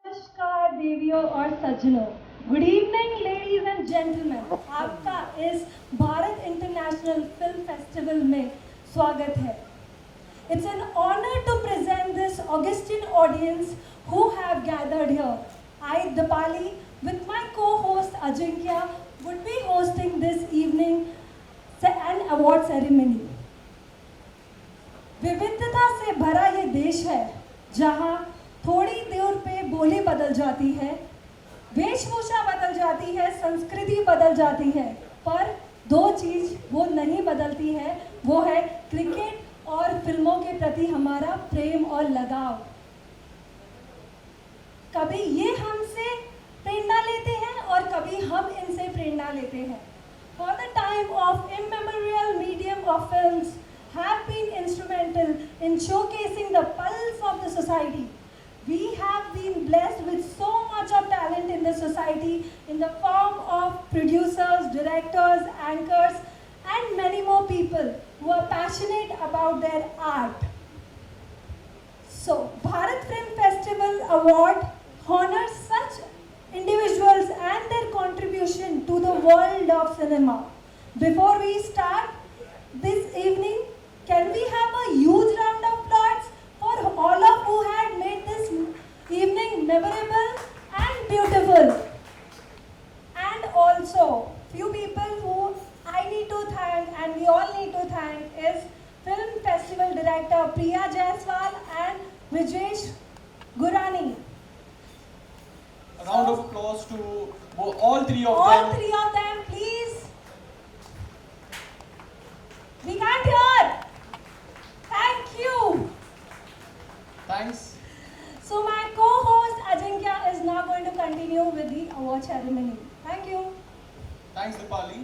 नमस्कार देवियों और सज्जनों, good evening ladies and gentleman. आपका इस भारत इंटरनेशनल फिल्म फेस्टिवल में स्वागत है। It's an honor to present this Augustine audience who have gathered here. I, Dipali, with my co-host Ajinkya, would be hosting this evening an award ceremony. विविधता से भरा ये देश है जहाँ थोड़ी देर पे बोली बदल जाती है, वेशभूषा बदल जाती है, संस्कृति बदल जाती है, पर दो चीज वो नहीं बदलती है, वो है क्रिकेट और फिल्मों के प्रति हमारा प्रेम और लगाव। कभी ये हमसे प्रेरणा लेते हैं और कभी हम इनसे प्रेरणा लेते हैं। For the time of immemorial medium of films have been instrumental in showcasing the pulse of the society. We have been blessed with so much of talent in the society in the form of producers, directors, anchors, and many more people who are passionate about their art. So, Bharat Film Festival Award honors such individuals and their contribution to the world of cinema. Before we start this evening, can we have a huge round of applause for all of who had made this evening memorable and beautiful? And also, few people who I need to thank and we all need to thank is Film Festival Director Priya Jaiswal and Vijesh Gurani. A round of applause to all three of them. All three of them, please. We can't hear. Thank you. Thanks. So my co-host Ajinkya is now going to continue with the award ceremony. Thank you. Thanks, Dipali.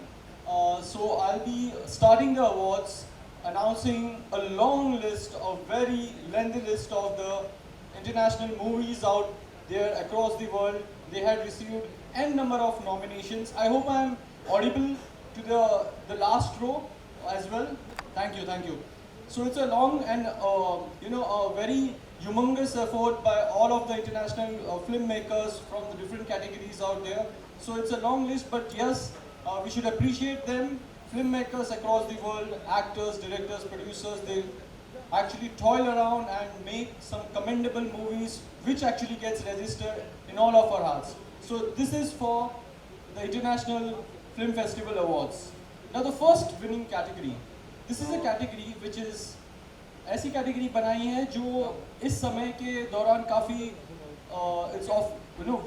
So I'll be starting the awards, announcing a long list, a very lengthy list of the international movies out there across the world. They had received n number of nominations. I hope I'm audible to the last row as well. Thank you, thank you. So it's a long and a very humongous effort by all of the international filmmakers from the different categories out there. So it's a long list, but yes, we should appreciate them. Filmmakers across the world, actors, directors, producers, they actually toil around and make some commendable movies which actually gets registered in all of our hearts. So this is for the International Film Festival Awards. Now the first winning category. This is a category which is ऐसी category बनाई है जो इस समय के दौरान काफ़ी it's of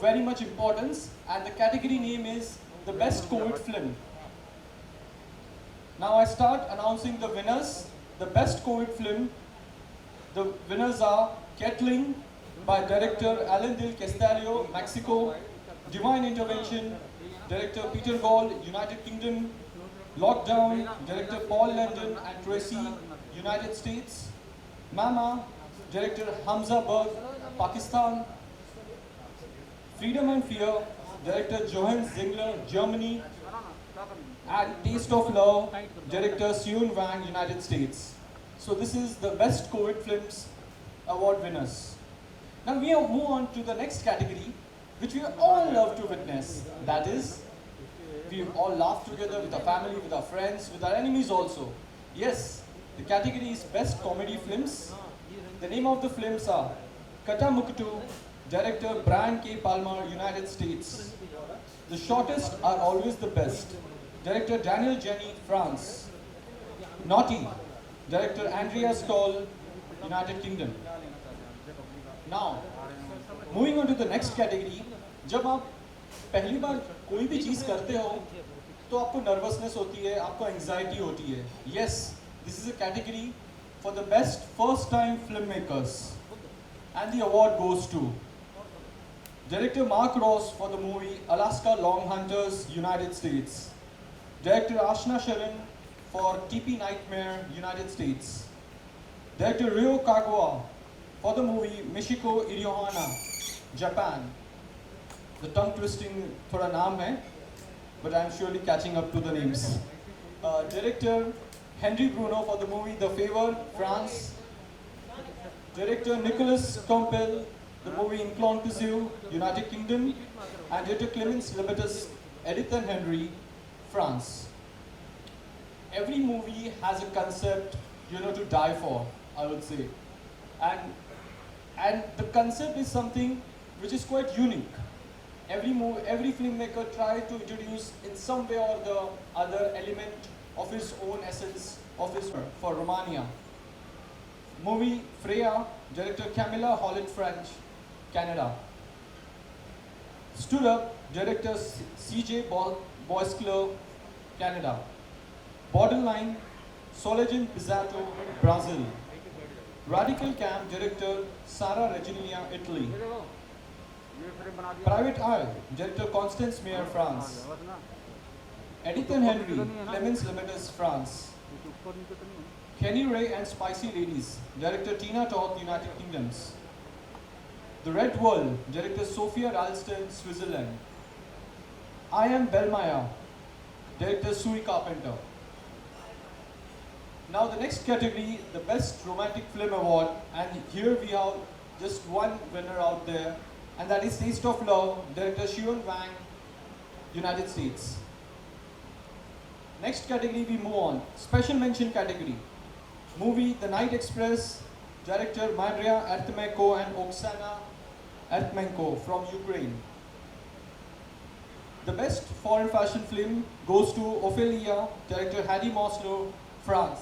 very much importance, and the category name is the best COVID film. Now I start announcing the winners. The best COVID film. The winners are Kettling by director Alan Del Castillo, Mexico. Divine Intervention, director Peter Gall, United Kingdom. Lockdown, director Paul London and Tracy, United States. Mama, director Hamza Berg, Pakistan. Freedom and Fear, director Johann Zingler, Germany. And Taste of Love, director Seun Wang, United States. So this is the best COVID films award winners. Now we move on to the next category, which we all love to witness. That is, we all laugh together with our family, with our friends, with our enemies also. Yes, the category is best comedy films. The name of the films are Kata Muktu, director Brian K. Palmer, United States. The shortest are always the best. Director Daniel Jenny, France. Naughty, director Andrea Stoll, United Kingdom. Now, moving on to the next category. जब आप पहली बार कोई भी चीज़ करते हो तो आपको nervousness होती है, आपको एंजाइटी होती है. Yes, this is a category for the best first-time filmmakers, and the award goes to director Mark Ross for the movie Alaska Long Hunters, United States. Director Ashna Sharan for TP Nightmare, United States. Director Ryo Kagawa for the movie Michiko Iriohana, Japan. The tongue twisting thoda naam hai, but I'm surely catching up to the names. Director Henry Bruno for the movie The Favor, France. Director Nicolas Compel the movie Incloncusive, United Kingdom, and director Clemens Libertas, Edith and Henry, France. Every movie has a concept, to die for, I would say. And, and the concept is something which is quite unique. Every filmmaker tried to introduce in some way or the other element of his own essence of his for Romania. Movie Freya, director Camilla Holland French, Canada. Stood Up, director C.J. Boisclair, Canada. Borderline, Soledad Pizzato, Brazil. Radical Camp, director Sara Regginia, Italy. Private Eye, director Constance Meyer, France. Edith and Henry, Clemens Libertas, France. Kenny Ray and Spicy Ladies, director Tina Toth, United Kingdoms. The Red World, director Sophia Ralston, Switzerland. I Am Belmaya, director Sui Carpenter. Now the next category, the Best Romantic Film Award, and here we have just one winner out there, and that is Taste of Love, director Xion Wang, United States. Next category we move on, special mention category. Movie The Night Express, director Maria Artemenko and Oksana Artemenko from Ukraine. The best foreign fashion film goes to Ophelia, director Hedy Moslow, France.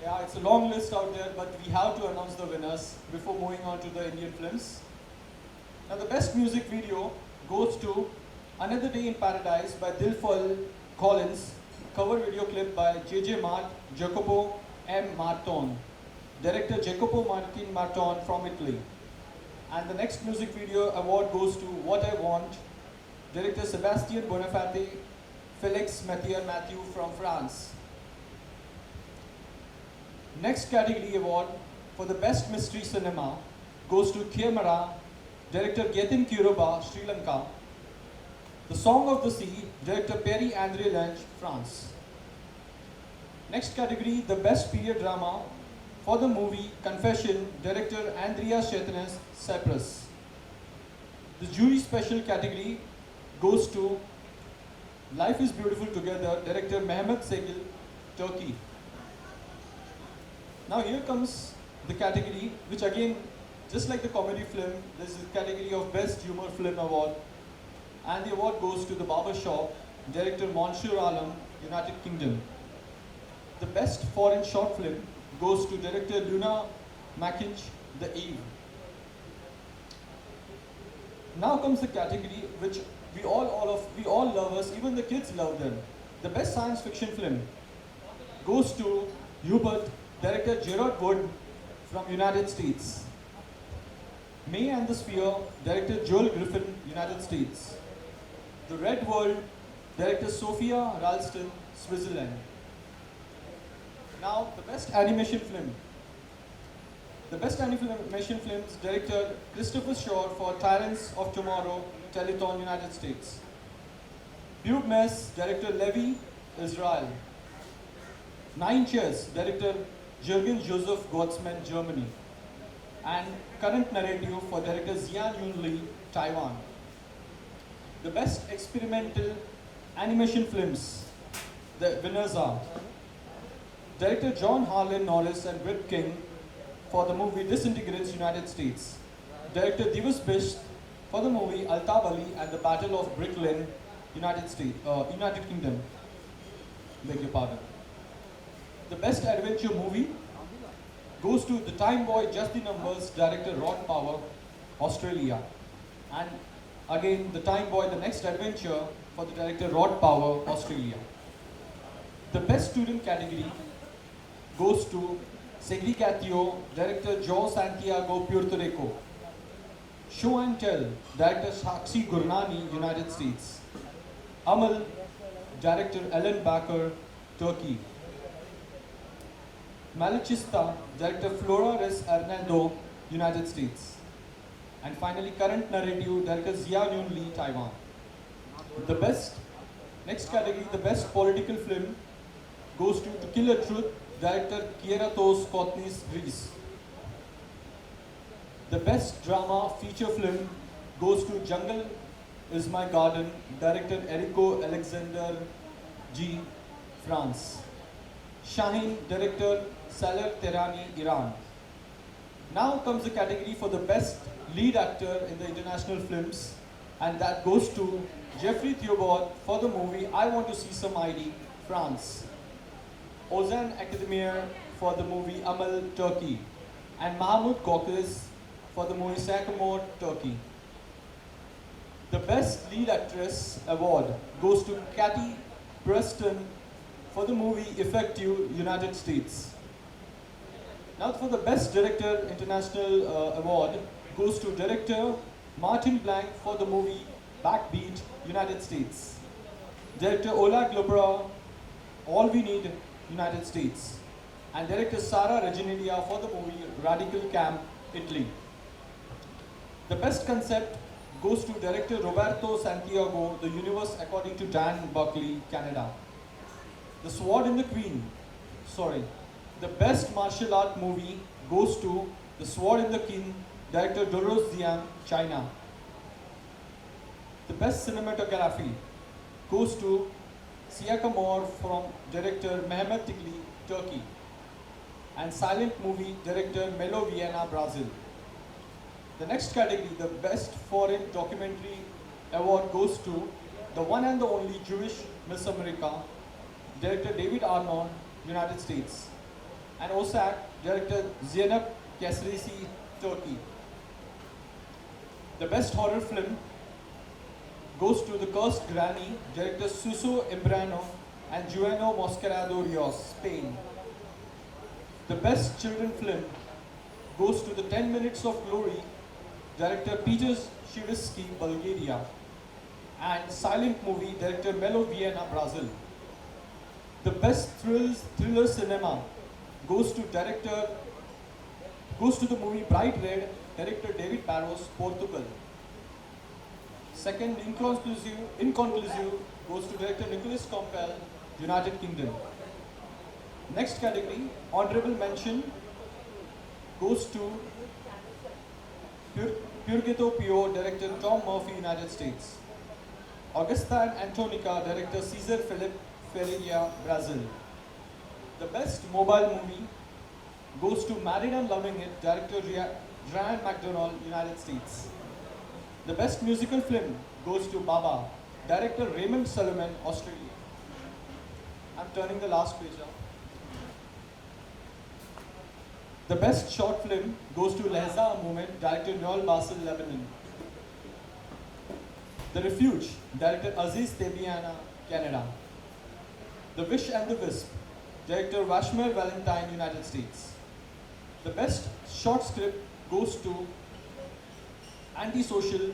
Yeah, it's a long list out there, but we have to announce the winners before moving on to the Indian films. Now the best music video goes to Another Day in Paradise by Phil Collins, cover video clip by J.J. Mart, Jacopo M. Marton, director Jacopo Martin Marton from Italy. And the next music video award goes to What I Want, director Sebastian Bonafate, Felix Mathieu from France. Next category award for the best mystery cinema goes to Kiamara, director Getin Kiroba, Sri Lanka. The Song of the Sea, director Perry Andre Lange, France. Next category, the best period drama for the movie Confession, director Andrea Chetanis, Cyprus. The jury special category goes to Life is Beautiful Together, director Mehmet Segil, Turkey. Now here comes the category, which again, just like the comedy film, this is the category of Best Humor Film Award. And the award goes to The Barber Shop, director Monsieur Alam, United Kingdom. The best foreign short film goes to director Luna Makinch, The Eve. Now comes the category which we all love us, even the kids love them. The best science fiction film goes to Hubert, director Gerard Wood from United States. May and the Sphere, director Joel Griffin, United States. The Red World, director Sophia Ralston, Switzerland. Now, the best animation film. The best animation films, director Christopher Shore for Tyrants of Tomorrow, Telethon, United States. Bube Mess, director Levi, Israel. Nine Chairs, director Jürgen Joseph Gottsman, Germany. And Current Narrative for director Xian Yun Lee, Taiwan. The best experimental animation films, the winners are director John Harlan Norris and Whit King for the movie Disintegrates, United States. Director Divas Bisht for the movie Altab Ali and the Battle of Brick Lane, United Kingdom. Beg your pardon. The best adventure movie goes to The Time Boy Just the Numbers, director Rod Power, Australia. And again, The Time Boy, The Next Adventure for the director Rod Power, Australia. The best student category goes to Segregatio, director Joe Santiago, Puerto Rico. Show and Tell, director Sakshi Gurnani, United States. Amal, director Ellen Baker, Turkey. Malachista, director Flora Res Hernando, United States. And finally, Current Narrative, director Xia Yun Lee, Taiwan. Next category, the best political film goes to Kill a Truth director Kieratos Kotnis, Greece. The best drama feature film goes to Jungle is My Garden, director Eriko Alexander G, France. Shaheen, director Salar Terani, Iran. Now comes the category for the best lead actor in the international films, and that goes to Jeffrey Theobald for the movie I Want to See Some ID, France. Ozan Akademir for the movie Amal, Turkey. And Mahmoud Kokis for the movie Sycamore, Turkey. The Best Lead Actress award goes to Katy Preston for the movie Effective, United States. Now for the Best Director International award goes to director Martin Blanc for the movie Backbeat, United States. Director Ola Globra, All We Need, United States. And director Sara Reginidia for the movie Radical Camp, Italy. The Best Concept goes to director Roberto Santiago, The Universe According to Dan Buckley, Canada. The Sword and the Queen, the Best Martial Art Movie goes to The Sword and the King, director Dolores Dian, China. The Best Cinematography goes to Sycamore from director Mehmet Tikli, Turkey. And Silent Movie director Melo Viana, Brazil. The next category, the Best Foreign Documentary award goes to the one and the only Jewish Miss America, director David Arnon, United States. And OSAC, director Zeynep Kesrisi, Turkey. The Best Horror Film goes to The Cursed Granny, director Suso Imbrano and Jueno Moscarado Rios, Spain. The Best Children Film goes to The 10 Minutes of Glory, director Peter Shivisky, Bulgaria. And Silent Movie, director Melo Viana, Brazil. The Best Thriller Cinema goes to the movie Bright Red, director David Barros, Portugal. Second, Inconclusive goes to director Nicholas Compel, United Kingdom. Next category, Honorable Mention goes to Purgato Pio, director Tom Murphy, United States. Augusta and Antonica, director Cesar Philip Ferreira, Brazil. The Best Mobile Movie goes to Married and Loving It, director Ryan McDonald, United States. The Best Musical Film goes to Baba, director Raymond Solomon, Australia. I'm turning the last page up. The Best Short Film goes to Lehza Moment, director Noel Basel, Lebanon. The Refuge, director Aziz Tebiana, Canada. The Wish and the Wisp, director Vashmer Valentine, United States. The Best Short Script goes to Antisocial,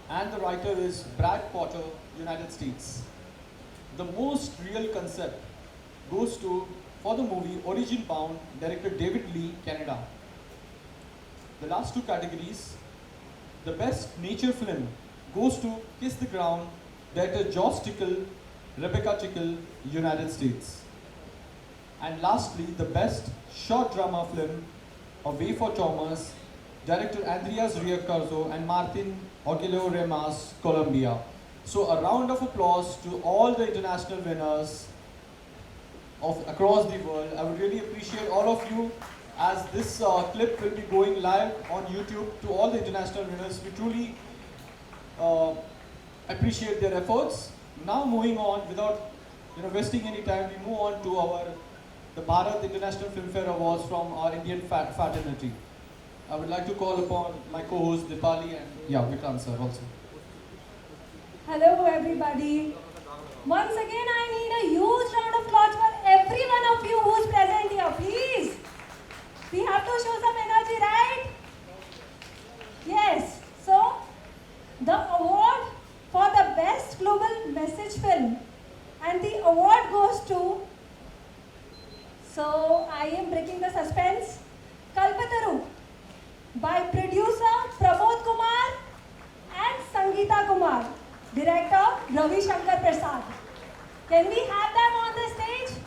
and the writer is Brad Potter, United States. The Most Real Concept goes to, for the movie Origin Bound, director David Lee, Canada. The last two categories, the Best Nature Film goes to Kiss the Ground, director Joss Tickle, Rebecca Tickle, United States. And lastly, the Best Short Drama Film, A Way for Thomas, director Andreas Riacarzo and Martin Aguilera Remas, Colombia. So a round of applause to all the international winners of across the world. I would really appreciate all of you, as this clip will be going live on YouTube to all the international winners. We truly appreciate their efforts. Now moving on, without wasting any time, we move on to the Bharat International Filmfare Awards from our Indian fraternity. I would like to call upon my co-host Dipali and Vikram sir also. Hello everybody. Once again I need a huge round of applause for every one of you who's present here, please. We have to show some energy, right? Yes. So, the award for the Best Global Message Film, and the award goes to, so I am breaking the suspense, Kalpataru, by producer Pramod Kumar and Sangeeta Kumar, director Ravi Shankar Prasad. Can we have them on the stage?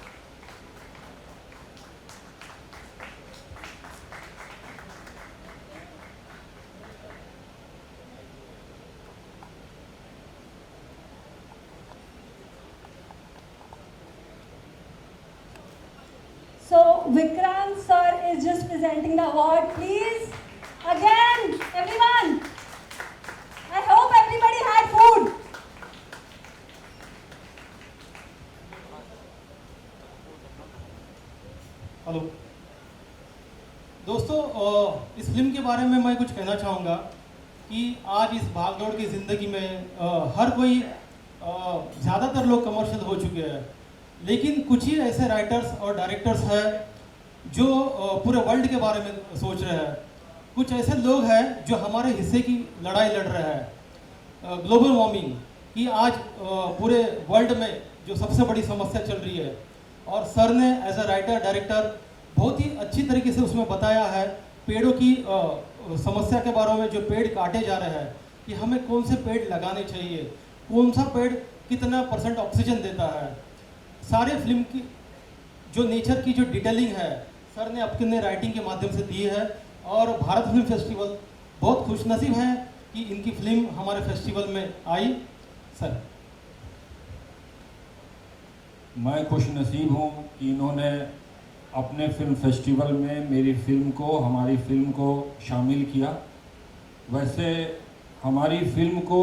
Vikrant sir is just presenting the award. Please, again, everyone. I hope everybody had food. Hello दोस्तों, इस film के बारे में मैं कुछ कहना चाहूँगा कि आज इस भागदौड़ की ज़िंदगी में हर कोई ज़्यादातर लोग कमर्शियल हो चुके हैं, लेकिन कुछ ही ऐसे राइटर्स और डायरेक्टर्स हैं जो पूरे वर्ल्ड के बारे में सोच रहे हैं। कुछ ऐसे लोग हैं जो हमारे हिस्से की लड़ाई लड़ रहे हैं। ग्लोबल वार्मिंग की आज पूरे वर्ल्ड में जो सबसे बड़ी समस्या चल रही है, और सर ने एज अ राइटर डायरेक्टर बहुत ही अच्छी तरीके से उसमें बताया है पेड़ों की समस्या के बारे में। जो पेड़ काटे जा रहे हैं कि हमें कौन से पेड़ लगाने चाहिए, कौन सा पेड़ कितना % ऑक्सीजन देता है। सारे फिल्म की जो नेचर की जो डिटेलिंग है सर ने अपने राइटिंग के माध्यम से दी है, और भारत फिल्म फेस्टिवल बहुत खुशनसीब है कि इनकी फिल्म हमारे फेस्टिवल में आई। सर, मैं खुश नसीब हूँ कि इन्होंने अपने फिल्म फेस्टिवल में मेरी फिल्म को, हमारी फिल्म को शामिल किया। वैसे हमारी फिल्म को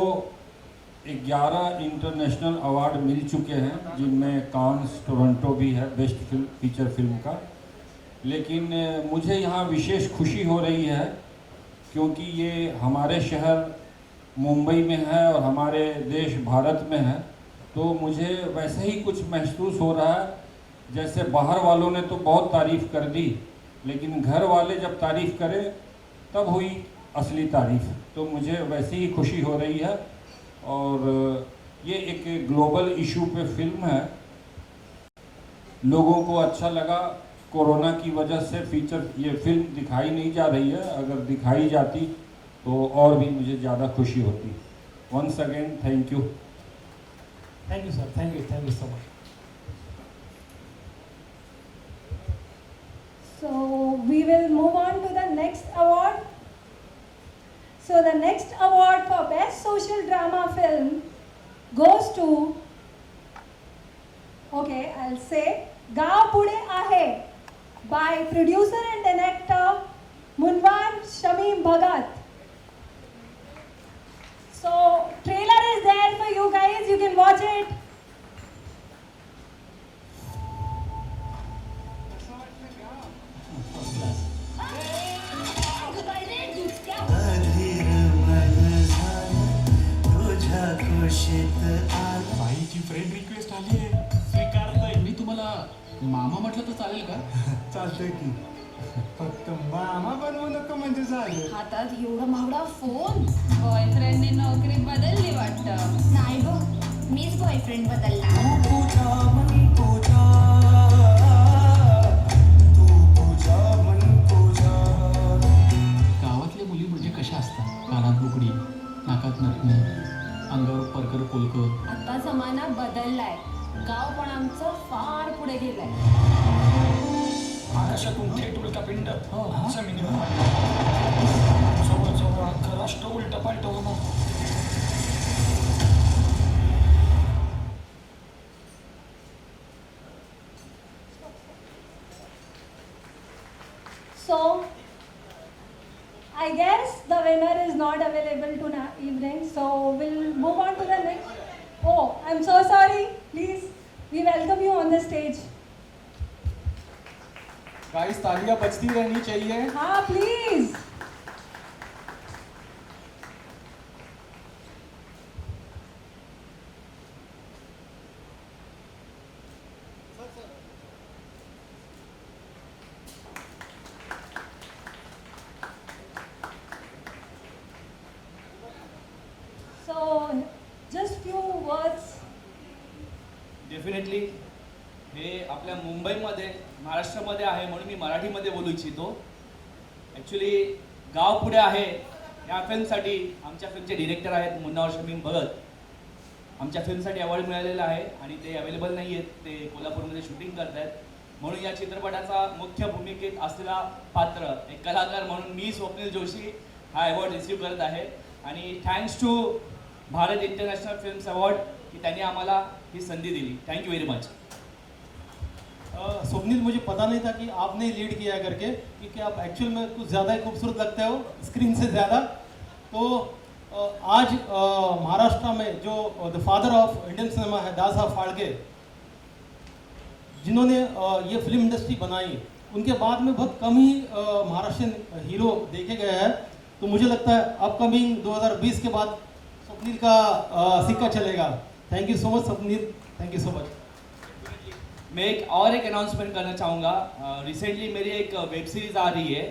11 इंटरनेशनल अवार्ड मिल चुके हैं, जिनमें कांस, टोरंटो भी है बेस्ट फिल्म फीचर फिल्म का। लेकिन मुझे यहाँ विशेष खुशी हो रही है क्योंकि ये हमारे शहर मुंबई में है और हमारे देश भारत में है, तो मुझे वैसे ही कुछ महसूस हो रहा है जैसे बाहर वालों ने तो बहुत तारीफ़ कर दी, लेकिन घर वाले जब तारीफ़ करें तब हुई असली तारीफ़। तो मुझे वैसे ही खुशी हो रही है। और ये एक ग्लोबल इशू पे फिल्म है, लोगों को अच्छा लगा। कोरोना की वजह से फीचर ये फिल्म दिखाई नहीं जा रही है, अगर दिखाई जाती तो और भी मुझे ज़्यादा खुशी होती। Once again thank you. Thank you sir, thank you so much. So we will move on to the next award. So the next award for best social drama film goes to, okay, I'll say Gaon Pude Aahe by producer and director Munwan Shamim Bhagat. So trailer is there for you guys, you can watch it. बाईची friend request आली आहे, स्वीकारताय। मी तुम्हाला मामा म्हटलं तर चालेल का? चालतंय की, फक्त मामा बनवू नको म्हणजे झालं. हातात एवढा महागडा फोन. बॉयफ्रेंडने नोकरी बदलली वाटतं. नाही ग, मीच बॉयफ्रेंड बदलला. गावातल्या मुली म्हणजे कशा असतात? कानात बुगडी, नाकात नथनी, अंगावर परकर कोलकर. आता जमाना बदललाय. गाव पण आमचं फार पुढे गेलंय. आकाशातून थेट उल्कापिंड जमिनीवर जवळजवळ अख्खं राष्ट्र उलट पालट होणार. So, I guess the winner is not available to evening, so we'll move on to the next. Oh, I'm so sorry. Please, we welcome you on the stage. Guys, तालियां बजती रहनी चाहिए। हाँ, please. So, just few words. Definitely हे आपल्या मुंबईमध्ये, महाराष्ट्रामध्ये आहे म्हणून मी मराठीमध्ये बोलू इच्छितो. ॲक्च्युली गाव पुढे आहे या फिल्मसाठी आमच्या फिल्मचे डिरेक्टर आहेत मुन्नावर शमीम भगत. आमच्या फिल्मसाठी अवॉर्ड मिळालेला आहे आणि ते अवेलेबल नाही आहेत, ते कोल्हापूरमध्ये शूटिंग करत आहेत. म्हणून या चित्रपटाचा मुख्य भूमिकेत असलेला पात्र एक कलाकार म्हणून मी स्वप्नील जोशी हा अवॉर्ड रिसीव्ह करत आहे. आणि thanks to Bharat international films award की त्यांनी आम्हाला ही संधी दिली. Thank you very much. स्वप्निल, मुझे पता नहीं था कि आपने लीड किया है करके, क्योंकि आप एक्चुअल में कुछ ज़्यादा ही खूबसूरत लगते हो स्क्रीन से ज़्यादा। तो आज महाराष्ट्र में जो the father of Indian cinema है दादासाहेब फाळके, जिन्होंने ये फिल्म इंडस्ट्री बनाई, उनके बाद में बहुत कम ही महाराष्ट्रियन हीरो देखे गए हैं। तो मुझे लगता है अपकमिंग 2020 के बाद स्वप्निल का सिक्का चलेगा। Thank you so much Swapnil, thank you so much. मैं एक अनाउंसमेंट करना चाहूँगा। रिसेंटली मेरी एक वेब सीरीज़ आ रही है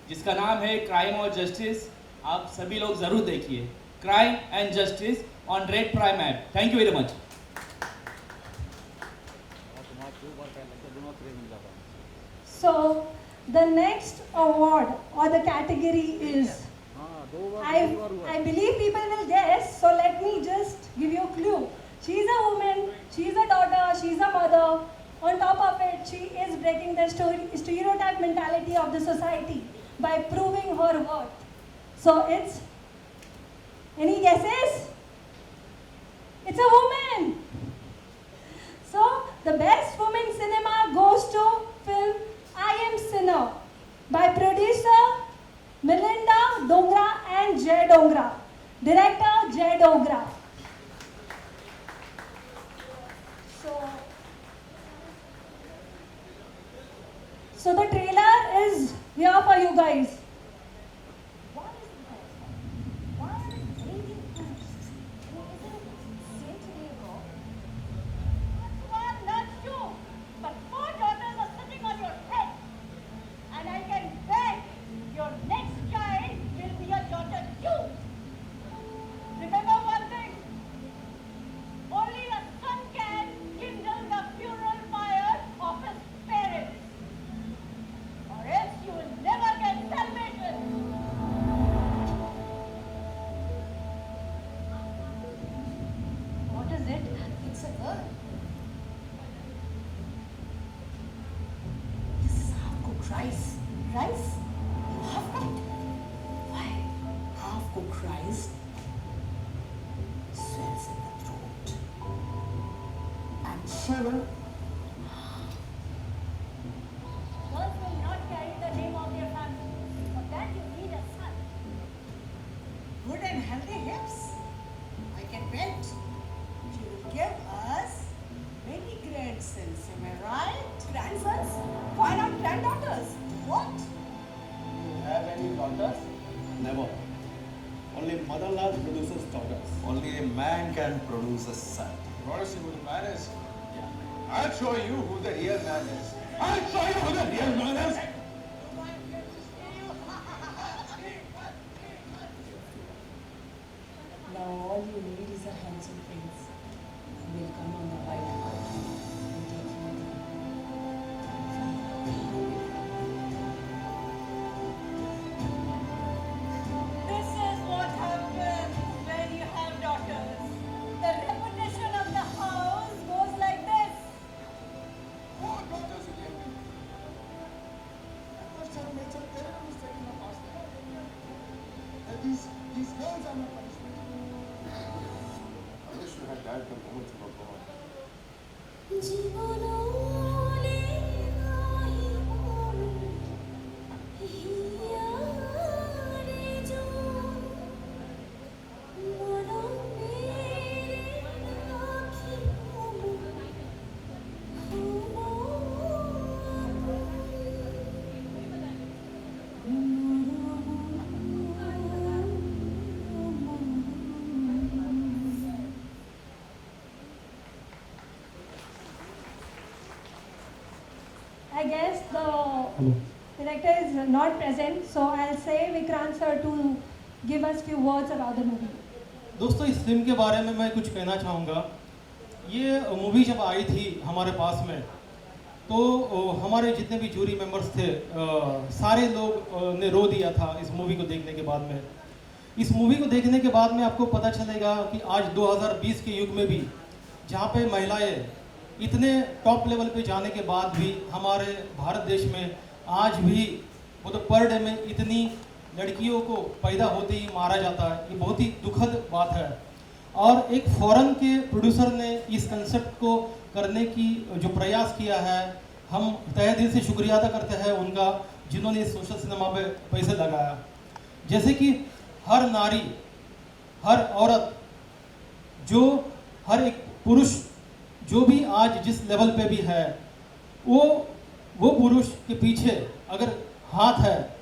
जिसका नाम है क्राइम और जस्टिस। आप सभी लोग ज़रूर देखिए, crime and justice on red prime app. Thank you very much. So the next award or the category is, I believe people will guess, so let me just give you a clue. She's a woman, she's a daughter, she's a mother. On top of it, she is breaking the stereotype mentality of the society by proving her worth. So it's, any guesses? It's a woman. So the best woman cinema goes to film I Am Sinner by producer Melinda Dongra and Jay Dongra, director Jay Dongra. So the trailer is here for you guys. Rice? Half cooked? Why? Half cooked rice swells in the throat. And sugar. Girls will not carry the name of their family. For that you need a son. Good and healthy hips. I can bet. She will give us many grandsons, am I right? Grandsons? Why not granddaughters? What? You have any daughters? Never. Only mother-in-law produces daughters. Only a man can produce a son. You want to see who the man is? Yeah. I'll show you who the real man is. I'll show you who the real man is. Now all you need is a handsome prince who will come on the white horse and take you there. This is what happens when you have daughters. The reputation of the house goes like this. What daughters will you have? First time nature there was taking a past that these girls are not punishment. I wish you had died the moment you were born. I guess the director is not present, so I'll say Vikrant sir to give us few words about the movie. दोस्तों, इस film के बारे में मैं कुछ कहना चाहूँगा। ये मूवी जब आई थी हमारे पास में, तो हमारे जितने भी जूरी मेंबर्स थे, सारे लोग ने रो दिया था इस मूवी को देखने के बाद में। इस मूवी को देखने के बाद में आपको पता चलेगा कि आज 2020 के युग में भी जहाँ पे महिलाएं इतने टॉप लेवल पे जाने के बाद भी हमारे भारत देश में आज भी वो तो पर डे में इतनी लड़कियों को पैदा होते ही मारा जाता है। ये बहुत ही दुखद बात है। और एक फॉरेन के प्रोड्यूसर ने इस कंसेप्ट को करने की जो प्रयास किया है, हम तहे दिल से शुक्रिया अदा करते हैं उनका, जिन्होंने इस सोशल सिनेमा पे पैसे लगाया। जैसे कि हर नारी, हर औरत, जो हर एक पुरुष जो भी आज जिस लेवल पे भी है, वो पुरुष के पीछे अगर हाथ है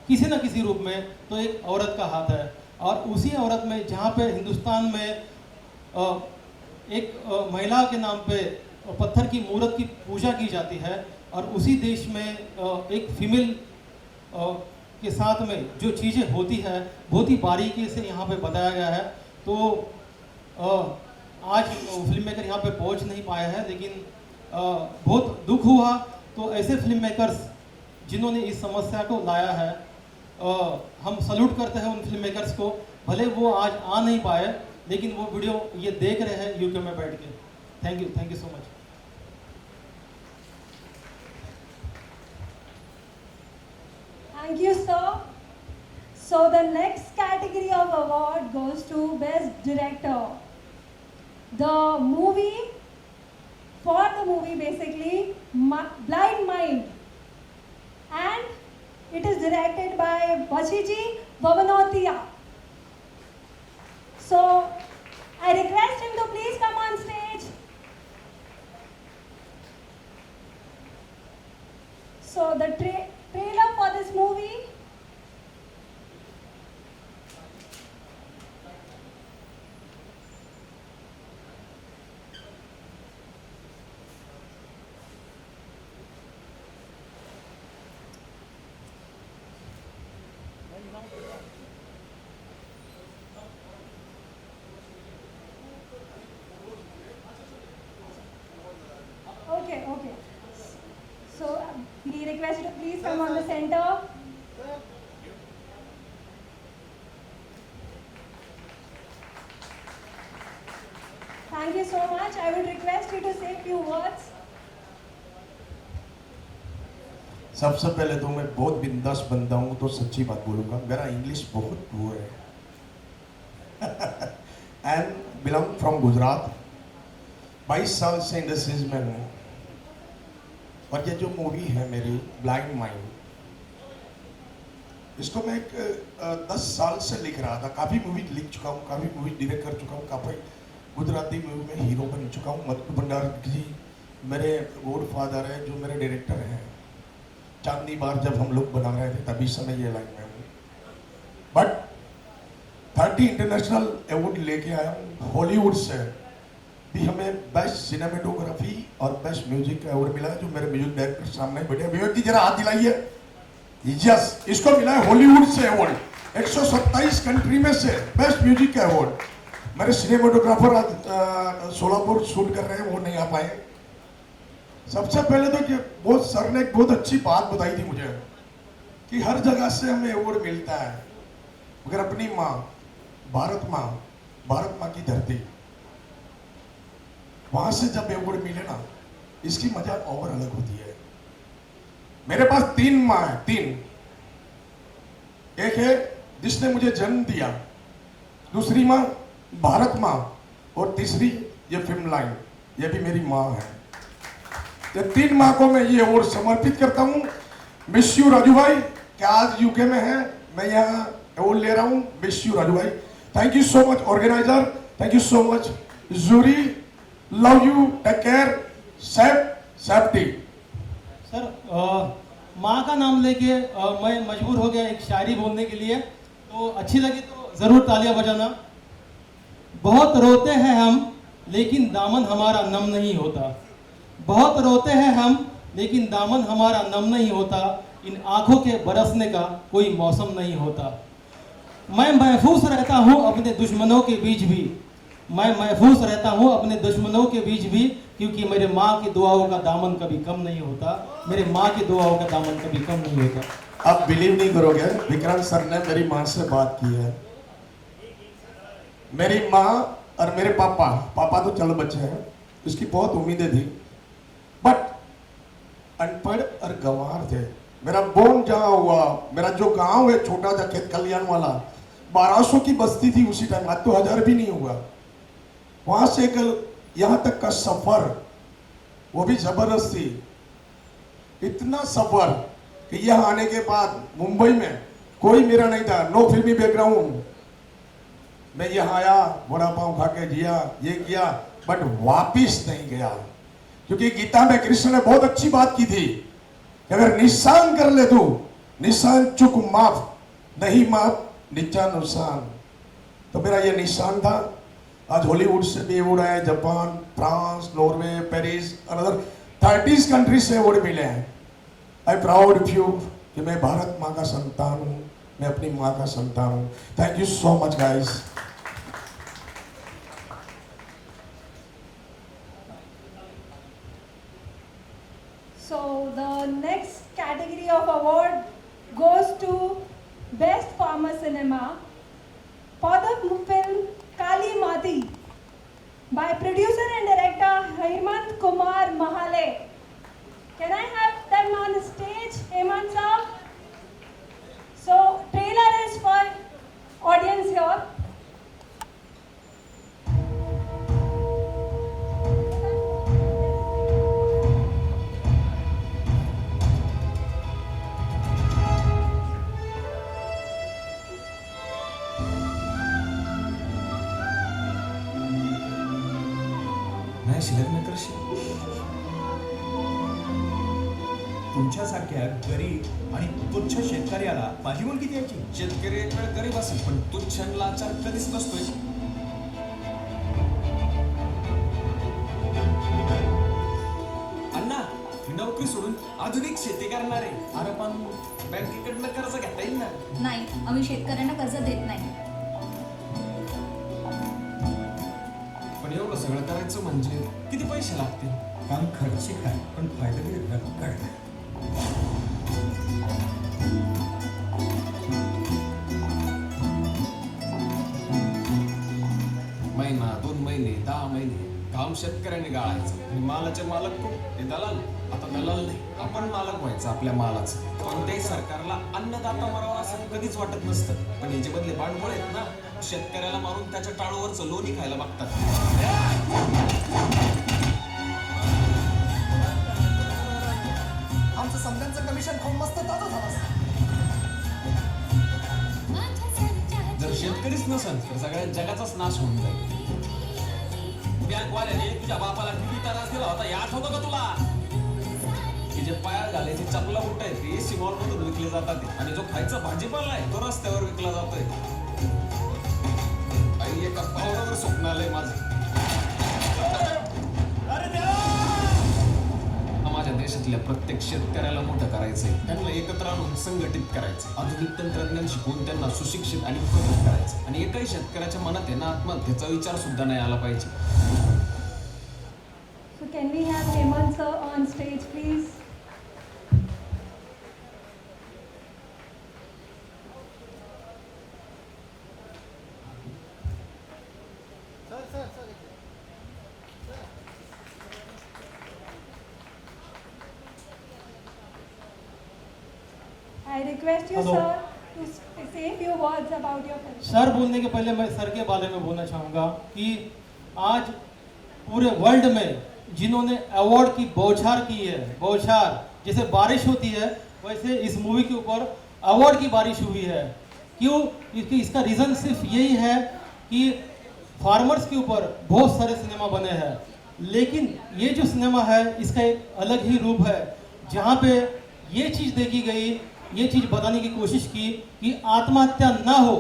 किसी न किसी रूप में, तो एक औरत का हाथ है। और उसी औरत में, जहाँ पे हिंदुस्तान में एक महिला के नाम पे पत्थर की मूर्त की पूजा की जाती है, और उसी देश में एक फीमेल के साथ में जो चीज़ें होती है बहुत ही बारीकी से यहाँ पे बताया गया है। तो आज फिल्म मेकर यहाँ पे पहुँच नहीं पाए हैं, लेकिन बहुत दुख हुआ। तो ऐसे फिल्म मेकर्स जिन्होंने इस समस्या को लाया है, हम सल्यूट करते हैं उन फिल्म मेकर्स को। भले वो आज आ नहीं पाए, लेकिन वो वीडियो ये देख रहे हैं यूके में बैठ के। Thank you so much. Thank you, sir. So the next category of award goes to Best Director. The movie basically, Blind Mind, and it is directed by Bachiji Bhavanotia. So I request him to please come on stage. So the trailer for this movie. Okay. So we request you to please come on the center. Thank you so much. I would request you to say a few words. सबसे पहले तो मैं बहुत बिंदास बंदा हूँ, तो सच्ची बात बोलूँगा, मेरा इंग्लिश बहुत पुअर है एंड बिलोंग फ्रॉम गुजरात। 22 साल से इंडस्ट्रीज में हूँ, और ये जो मूवी है मेरी ब्लाइंड माइंड, इसको मैं 10 साल से लिख रहा था। काफ़ी मूवी लिख चुका हूँ, काफ़ी मूवी डायरेक्ट कर चुका हूँ, काफ़ी गुजराती मूवी में हीरो बन चुका हूँ। मधु भंडारी जी मेरे गॉड फादर है, जो मेरे डायरेक्टर हैं। चांदनी बार जब हम लोग बना रहे थे तभी समय ये लाइन में हूँ, बट 30 इंटरनेशनल अवार्ड लेके आया हूँ। हॉलीवुड से भी हमें बेस्ट सिनेमेटोग्राफी और बेस्ट म्यूजिक का अवार्ड मिला है, जो मेरे म्यूजिक डायरेक्टर सामने बैठे। विवेक जी जरा हाथ दिलाइए। यस, इसको मिला है हॉलीवुड से अवार्ड, 127 कंट्री में से बेस्ट म्यूजिक का अवार्ड। मेरे सिनेमेटोग्राफर आज सोलापुर शूट कर रहे हैं, वो नहीं आ पाए। सबसे पहले तो बहुत सर ने एक बहुत अच्छी बात बताई थी मुझे कि हर जगह से हमें अवार्ड मिलता है, मगर अपनी माँ भारत माँ की धरती, वहां से जब अवार्ड मिले ना, इसकी मजा और अलग होती है। मेरे पास 3 माँ है, 3। एक है जिसने मुझे जन्म दिया, दूसरी माँ भारत माँ, और तीसरी ये फिल्म लाइन, ये भी मेरी माँ है। ये 3 माँ को मैं ये अवार्ड समर्पित करता हूँ। मिस यू राजू भाई, क्या आज यूके में है, मैं यहाँ अवार्ड ले रहा हूँ। मिस यू राजू भाई, thank you so much organiser, thank you so much jury, love you, take care, safety. Sir, माँ का नाम लेके मैं मजबूर हो गया एक शायरी बोलने के लिए, तो अच्छी लगी तो ज़रूर तालियां बजाना। बहुत रोते हैं हम, लेकिन दामन हमारा नम नहीं होता। बहुत रोते हैं हम, लेकिन दामन हमारा नम नहीं होता। इन आंखों के बरसने का कोई मौसम नहीं होता। मैं महफूज रहता हूँ अपने दुश्मनों के बीच भी, मैं महफूज रहता हूँ अपने दुश्मनों के बीच भी, क्योंकि मेरे माँ की दुआओं का दामन कभी कम नहीं होता। मेरे माँ की दुआओं का दामन कभी कम नहीं होता। आप बिलीव नहीं करोगे, विक्रांत सर ने मेरी माँ से बात की है। मेरी माँ और मेरे पापा तो चलो बच्चे हैं, उसकी बहुत उम्मीदें थी, बट अनपढ़ और गंवार थे। मेरा बोन जहाँ हुआ, मेरा जो गांव है छोटा सा खेत कल्याण वाला, 1200 की बस्ती थी उसी टाइम, आज तो 1000 भी नहीं हुआ। वहां से कल यहाँ तक का सफर, वो भी जबरदस्त थी। इतना सफर कि यहाँ आने के बाद मुंबई में कोई मेरा नहीं था, नो फिल्मी बैकग्राउंड। मैं यहाँ आया, वड़ा पाव खा के जिया, ये किया, बट वापिस नहीं गया। क्योंकि गीता में कृष्ण ने बहुत अच्छी बात की थी कि अगर निशान कर ले तू, निशान चुक माफ, नहीं माफ नीचा नुकसान। तो मेरा ये निशान था। आज हॉलीवुड से भी अवार्ड आया, Japan, France, Norway, Paris, another 30 countries से अवार्ड मिले हैं। आई प्राउड ऑफ यू कि मैं भारत माँ का संतान हूँ, मैं अपनी माँ का संतान हूँ। Thank you so much guys. So the next category of award goes to Best Farmer Cinema for the film Kali Mati by producer and director Hemant Kumar Mahale. Can I have them on the stage, Hemant sir? So trailer is for audience here. नाही शिल्लक नाही करशील. तुमच्यासारख्या गरीब आणि तुच्छ शेतकऱ्याला माझी मुलगी द्यायची. शेतकरी एक वेळ गरीब असेल पण तुच्छ आणि लाचार कधीच नसतोय. अण्णा ही नोकरी सोडून आधुनिक शेती करणार आहे. अरे पण बँकेकडनं कर्ज घेता येईल ना. नाही, आम्ही शेतकऱ्यांना कर्ज देत नाही. पण एवढं सगळं करायचं म्हणजे किती पैसे लागतील. काम खर्चिक आहे पण फायदेशीर रक्कड. महिना 2 महिने 10 महिने काम शेतकऱ्यांनी गाळायचं आणि मालाचे मालक कोण? हे दलाल. आता दलाल नाही, आपण मालक व्हायचं आपल्या मालाचं. कोणत्याही सरकारला अन्नदाता मरावा असं कधीच वाटत नसतं, पण याचे बदले भांडवल आहेत ना, शेतकऱ्याला मारून त्याच्या टाळूवरचं लोणी खायला बघतात. आमचं समजांचं कमिशन खूप मस्त ताजं झालं असतं. जर शेतकरीच नसेल तर सगळ्या जगाचाच नाश होऊन जाईल. बँकवाल्याने तुझ्या बापाला किती त्रास दिला होता हे आठवतं का तुला? की जे पायात घालायचे चपला बुट आहेत ते एसी मॉल मधून विकले जातात आणि जो खायचा भाजीपाला आहे तो रस्त्यावर विकला जातोय. आई एका पावरावर स्वप्न आलंय माझं. माझ्या देशातल्या प्रत्येक शेतकऱ्याला मोठं करायचंय, त्यांना एकत्र आणून संघटित करायचं, आधुनिक तंत्रज्ञान शिकवून त्यांना सुशिक्षित आणि प्रगत करायचं आणि एकाही शेतकऱ्याच्या मनात आहे ना आत्महत्येचा विचार सुद्धा नाही आला पाहिजे. So can we have Hemant sir on stage, please? I request you, Hello. sir, to say a few words about your film. Sir बोलने के पहले मैं सर के बारे में बोलना चाहूँगा कि आज पूरे वर्ल्ड में जिन्होंने अवार्ड की बौछार की है, बौछार जैसे बारिश होती है वैसे इस मूवी के ऊपर अवार्ड की बारिश हुई है. क्यों? क्योंकि इसका रीज़न सिर्फ यही है कि फार्मर्स के ऊपर बहुत सारे सिनेमा बने हैं, लेकिन ये जो सिनेमा है इसका एक अलग ही रूप है जहाँ पे ये चीज़ देखी गई, ये चीज़ बताने की कोशिश की कि आत्महत्या ना हो,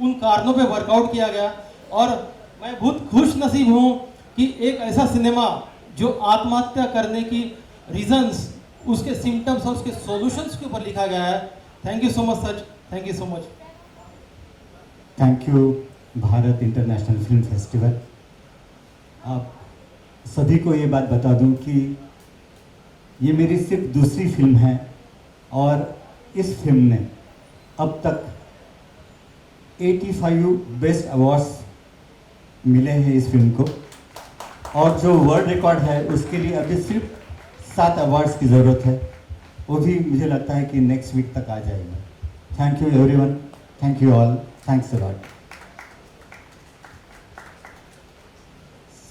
उन कारणों पे वर्कआउट किया गया. और मैं बहुत खुश नसीब हूँ कि एक ऐसा सिनेमा जो आत्महत्या करने की रीजंस, उसके सिम्टम्स और उसके सॉल्यूशंस के ऊपर लिखा गया है. Thank you so much sir, thank you so much. Thank you Bharat international film festival. आप सभी को ये बात बता दूं कि ये मेरी सिर्फ दूसरी फिल्म है और इस फिल्म ने अब तक 85 बेस्ट अवार्ड्स मिले हैं इस फिल्म को, और जो वर्ल्ड रिकॉर्ड है उसके लिए अभी सिर्फ 7 अवार्ड्स की ज़रूरत है. वो भी मुझे लगता है कि नेक्स्ट वीक तक आ जाएगा. Thank you everyone, thank you all, thanks a lot.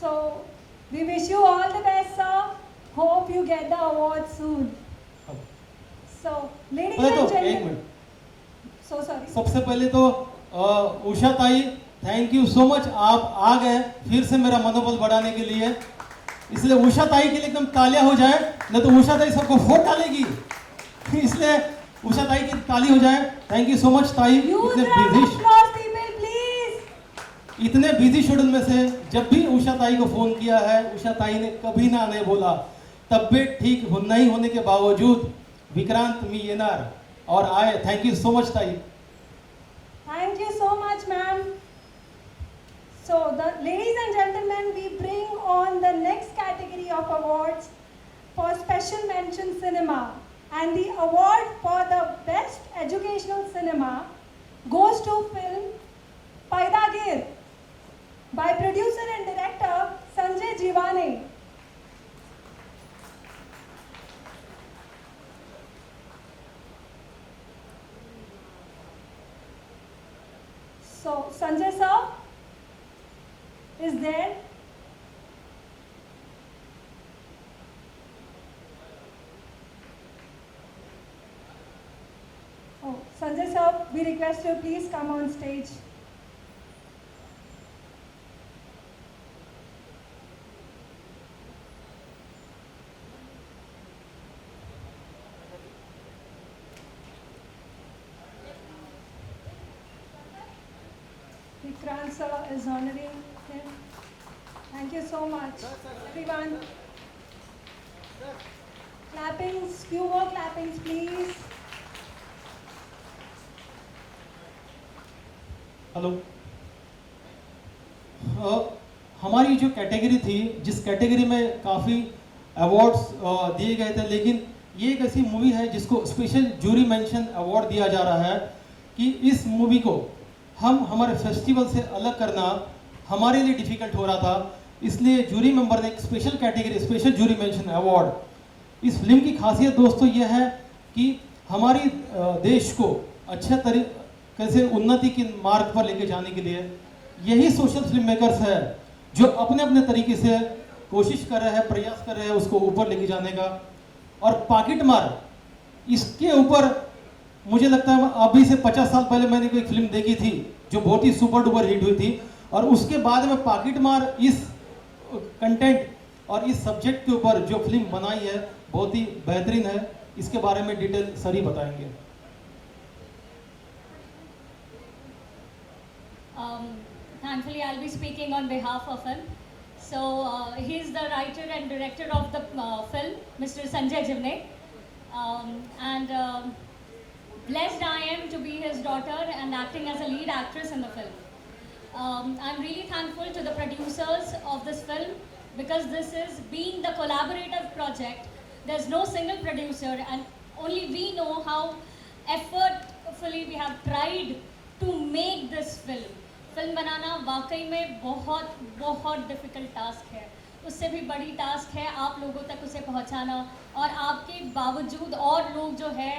So we wish you all the best, sir. Hope you get the award soon. So, ladies पहले and तो एक gentlemen, मिनट, so sorry. सबसे पहले तो उषा ताई thank you so much, आप आ गए फिर से मेरा मनोबल बढ़ाने के लिए, इसलिए उषा ताई के लिए एकदम तालियां हो जाए, नहीं तो उषा ताई सबको वोट डालेगी, इसलिए उषा ताई की ताली हो जाए। थैंक यू सो मच ताई। Huge इतने round of busy applause, people, please. इतने बिजी शेड्यूल में से जब भी उषा ताई को फोन किया है, उषा ताई ने कभी ना नहीं बोला, तबीयत ठीक नहीं होने के बावजूद विक्रांत मी येनार और आए। थैंक यू सो मच ताई। Thank you so much, ma'am. So, ladies and gentlemen, we bring on the next category of awards for Special Mention Cinema. And the award for the Best Educational Cinema goes to film Paidagir by producer and director Sanjay Jivane. So, Sanjay sir is there. Oh, Sanjay sir, we request you please come on stage. Vikrant sir is honoring him. Thank you so much, everyone. Clappings, few more clappings, please. Hello, हमारी जो category थी, जिस category में काफ़ी awards दिए गए थे, लेकिन ये एक ऐसी मूवी है जिसको स्पेशल जूरी मेंशन अवार्ड दिया जा रहा है कि इस मूवी को हम हमारे फेस्टिवल से अलग करना हमारे लिए डिफ़िकल्ट हो रहा था, इसलिए जूरी मेंबर ने एक special category special jury mention award. इस फिल्म की खासियत दोस्तों ये है कि हमारी देश को अच्छे तरीके से उन्नति के मार्ग पर लेके जाने के लिए यही सोशल फिल्म मेकर्स है जो अपने अपने तरीके से कोशिश कर रहे हैं, प्रयास कर रहे हैं उसको ऊपर लेके जाने का। और पॉकेट मार, इसके ऊपर मुझे लगता है अभी से 50 साल पहले मैंने कोई फिल्म देखी थी जो बहुत ही सुपर डुपर हिट हुई थी, और उसके बाद में पॉकेट मार इस कंटेंट और इस सब्जेक्ट के ऊपर जो फिल्म बनाई है बहुत ही बेहतरीन है। इसके बारे में डिटेल सर ही बताएंगे। Thankfully, I'll be speaking on behalf of him. So, he's the writer and director of the film, Mr. Sanjay Jivane. Blessed I am to be his daughter and acting as a lead actress in the film. I'm really thankful to the producers of this film because this is being the collaborative project. There's no single producer and only we know how effortfully we have tried to make this film. Film बनाना वाकई में बहुत बहुत difficult task है, उससे भी बड़ी task है आप लोगों तक उसे पहुंचाना, और आपके बावजूद और लोग जो है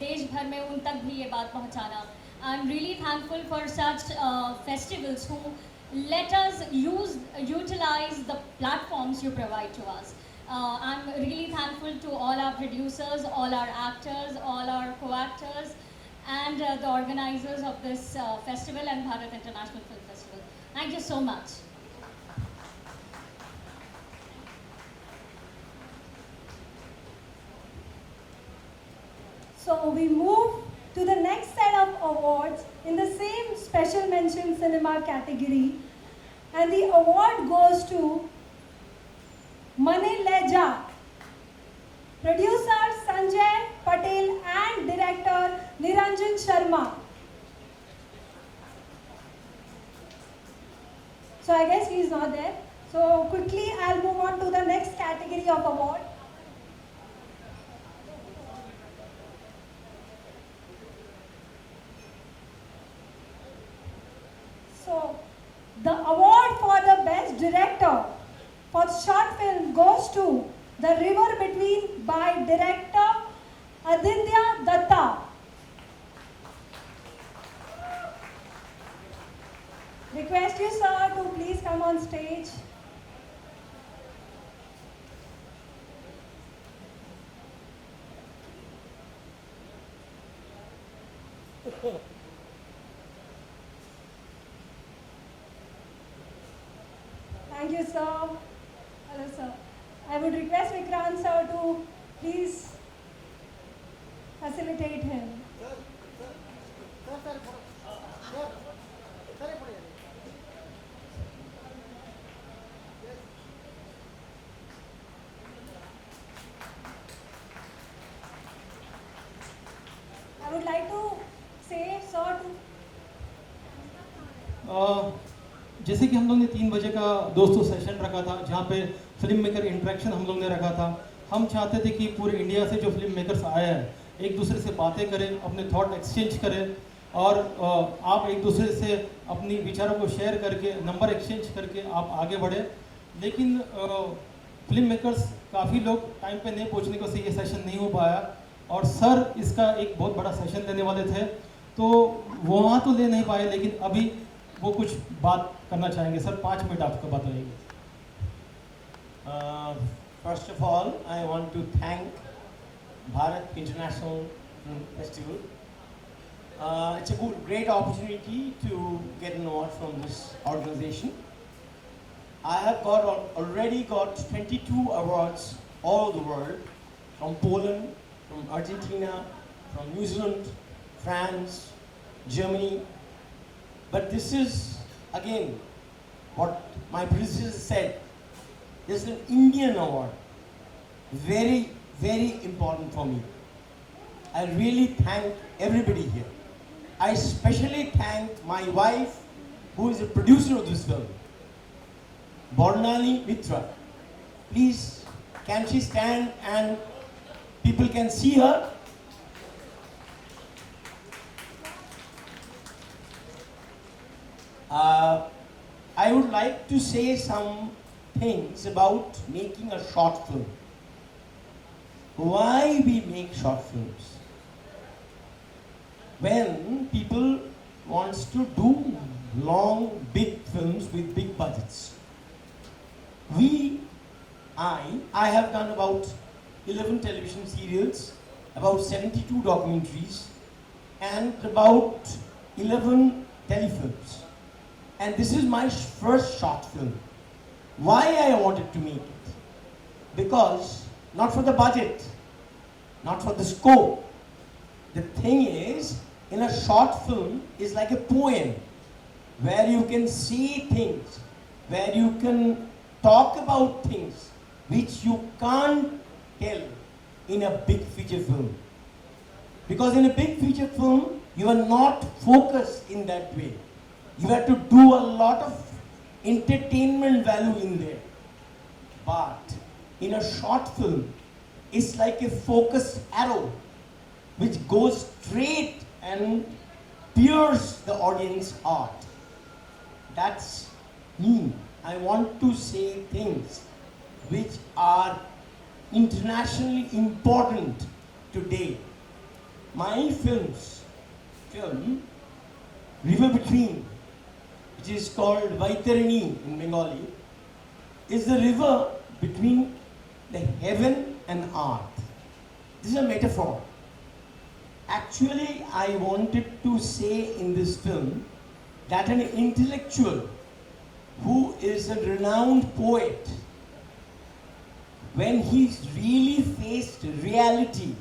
देश भर में उन तक भी ये बात पहुंचाना। I am really thankful for such festivals who let us utilize the platforms you provide to us. I'm really thankful to all our producers, all our actors, all our co-actors, and the organizers of this festival and Bharat International Film Festival. Thank you so much. So we move to the next set of awards in the same special mention cinema category, and the award goes to Mane Leja. Producer Sanjay Patel and director Niranjan Sharma. So I guess he is not there. So quickly I'll move on to the next category of award. So the award for the best director for short film goes to The River Between by director Aditya Datta. Request you sir to please come on stage. Thank you, sir. Hello, sir. I would request Vikrant sir to please facilitate him. I would like to say, sir, to जैसे कि हम लोग ने 3 बजे का दोस्तों session रखा था जहाँ पे फिल्म मेकर इंटरेक्शन हम लोग ने रखा था। हम चाहते थे कि पूरे इंडिया से जो फिल्म मेकर्स आए हैं एक दूसरे से बातें करें, अपने थॉट एक्सचेंज करें और आप एक दूसरे से अपनी विचारों को शेयर करके नंबर एक्सचेंज करके आप आगे बढ़े। लेकिन फिल्म मेकर्स काफ़ी लोग टाइम पे नहीं पहुँचने की वजह से ये सेशन नहीं हो पाया और सर इसका एक बहुत बड़ा सेशन देने वाले थे तो वहाँ तो ले नहीं पाए, लेकिन अभी वो कुछ बात करना चाहेंगे। सर 5 मिनट आपका बात रहेगी। First of all, I want to thank Bharat International Film Festival. It's a great opportunity to get an award from this organization. I have already got 22 awards all over the world, from Poland, from Argentina, from New Zealand, France, Germany. But this is, again, what my predecessor said, this is an Indian award. Very, very important for me. I really thank everybody here. I especially thank my wife, who is the producer of this film, Bornali Mitra. Please, can she stand and people can see her? I would like to say some things about making a short film. Why we make short films? When people wants to do long, big films with big budgets. I have done about 11 television serials, about 72 documentaries, and about 11 telefilms. And this is my first short film. Why I wanted to make it? Because, not for the budget, not for the scope. The thing is, in a short film is like a poem, where you can see things, where you can talk about things which you can't tell in a big feature film. Because in a big feature film, you are not focused in that way. You have to do a lot of entertainment value in there. But in a short film, it's like a focused arrow which goes straight and pierces the audience heart. That's me. I want to say things which are internationally important today. My film, River Between, which is called Vaitarani in Bengali, is the river between the heaven and earth. This is a metaphor. Actually, I wanted to say in this film that an intellectual who is a renowned poet, when he's really faced reality,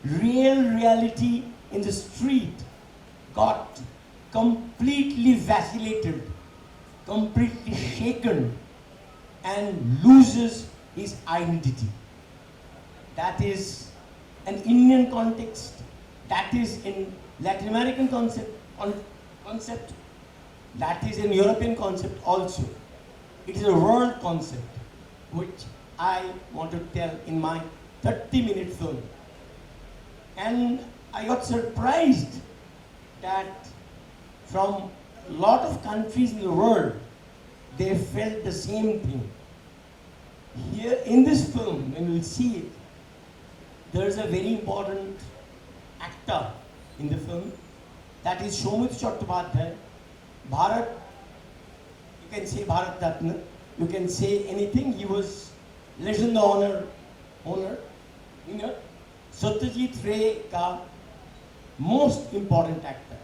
real reality in the street, got completely vacillated, completely shaken, and loses his identity. That is an Indian context, that is in Latin American concept, that is in European concept also. It is a world concept which I want to tell in my 30-minute film. And I got surprised that from a lot of countries in the world, they felt the same thing. Here in this film, when you see it, there is a very important actor in the film, that is Soumitra Chattopadhyay. Bharat, you can say Bharat Ratna, you can say anything. He was Legend Honor winner. Satyajit Ray ka most important actor.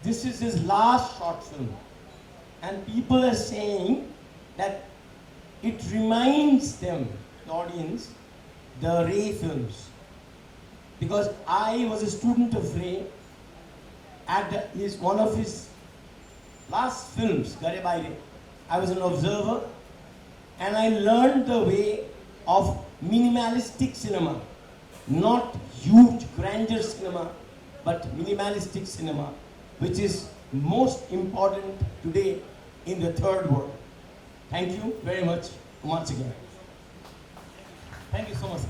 this is his last short film. And people are saying that it reminds them, the audience, the Ray films. Because I was a student of Ray at one of his last films, Gare Baire. I was an observer and I learned the way of minimalistic cinema. Not huge grandeur cinema, but minimalistic cinema, which is most important today in the third world. Thank you very much once again. Thank you so much, sir.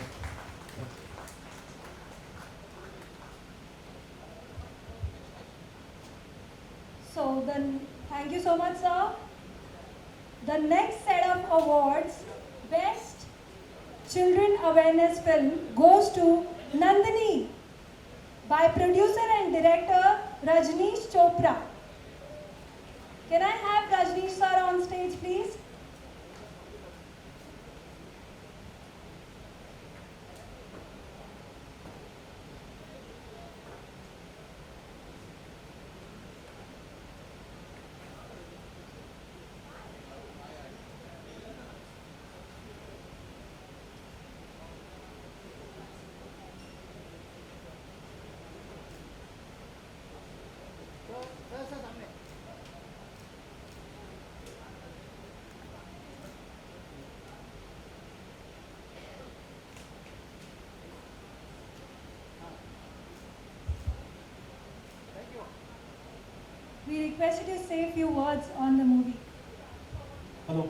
So then, thank you so much, sir. The next set of awards, Best Children Awareness Film, goes to Nandini by producer and director Rajneesh Chopra. Can I have Rajneesh sir on stage, please? We request you to say a few words on the movie. Hello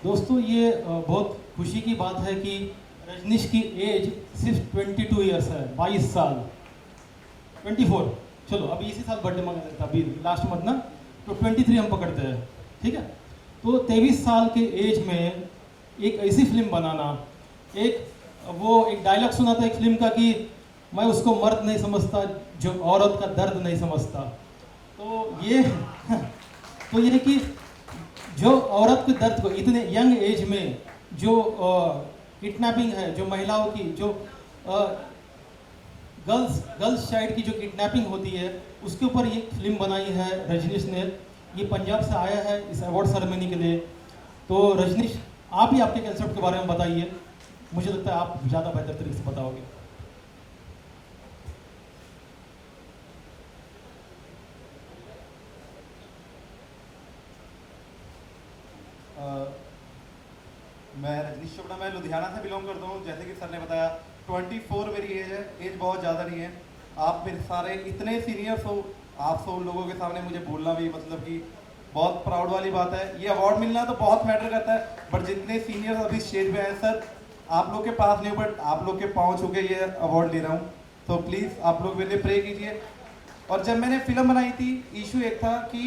दोस्तों, ये बहुत खुशी की बात है कि रजनीश की as सिर्फ 22 इयर्स है, 22 साल, 24, चलो अभी इसी साल बर्थडे मांगा जाता है, अभी लास्ट मंथ ना, तो 23 हम पकड़ते हैं, ठीक है। तो 23 साल के एज में एक ऐसी फिल्म बनाना, एक डायलॉग सुना था एक फिल्म का कि मैं उसको मर्द नहीं समझता जो औरत का दर्द नहीं समझता। तो ये कि जो औरत के दर्द को इतने यंग एज में जो किडनैपिंग है, जो महिलाओं की जो गर्ल्स चाइल्ड की जो किडनैपिंग होती है, उसके ऊपर ये फिल्म बनाई है रजनीश ने। ये पंजाब से आया है इस अवार्ड सेरेमनी के लिए। तो रजनीश, आप ही आपके कंसेप्ट के बारे में बताइए, मुझे लगता है आप ज़्यादा बेहतर तरीके से बताओगे। मैं रजनीश चोपड़ा, मैं लुधियाना से बिलोंग करता हूँ। जैसे कि सर ने बताया 24 मेरी एज है, एज बहुत ज़्यादा नहीं है। आप मेरे सारे इतने सीनियर्स हो, आप सब लोगों के सामने मुझे बोलना भी मतलब कि बहुत प्राउड वाली बात है। ये अवार्ड मिलना तो बहुत मैटर करता है, बट जितने सीनियर्स अभी स्टेज पे हैं सर, आप लोग के पास नहीं, बट आप लोग के पाँव छू के ये अवार्ड ले रहा हूँ। तो प्लीज़ आप लोग मेरे लिए प्रे कीजिए। और जब मैंने फिल्म बनाई थी, इशू एक था कि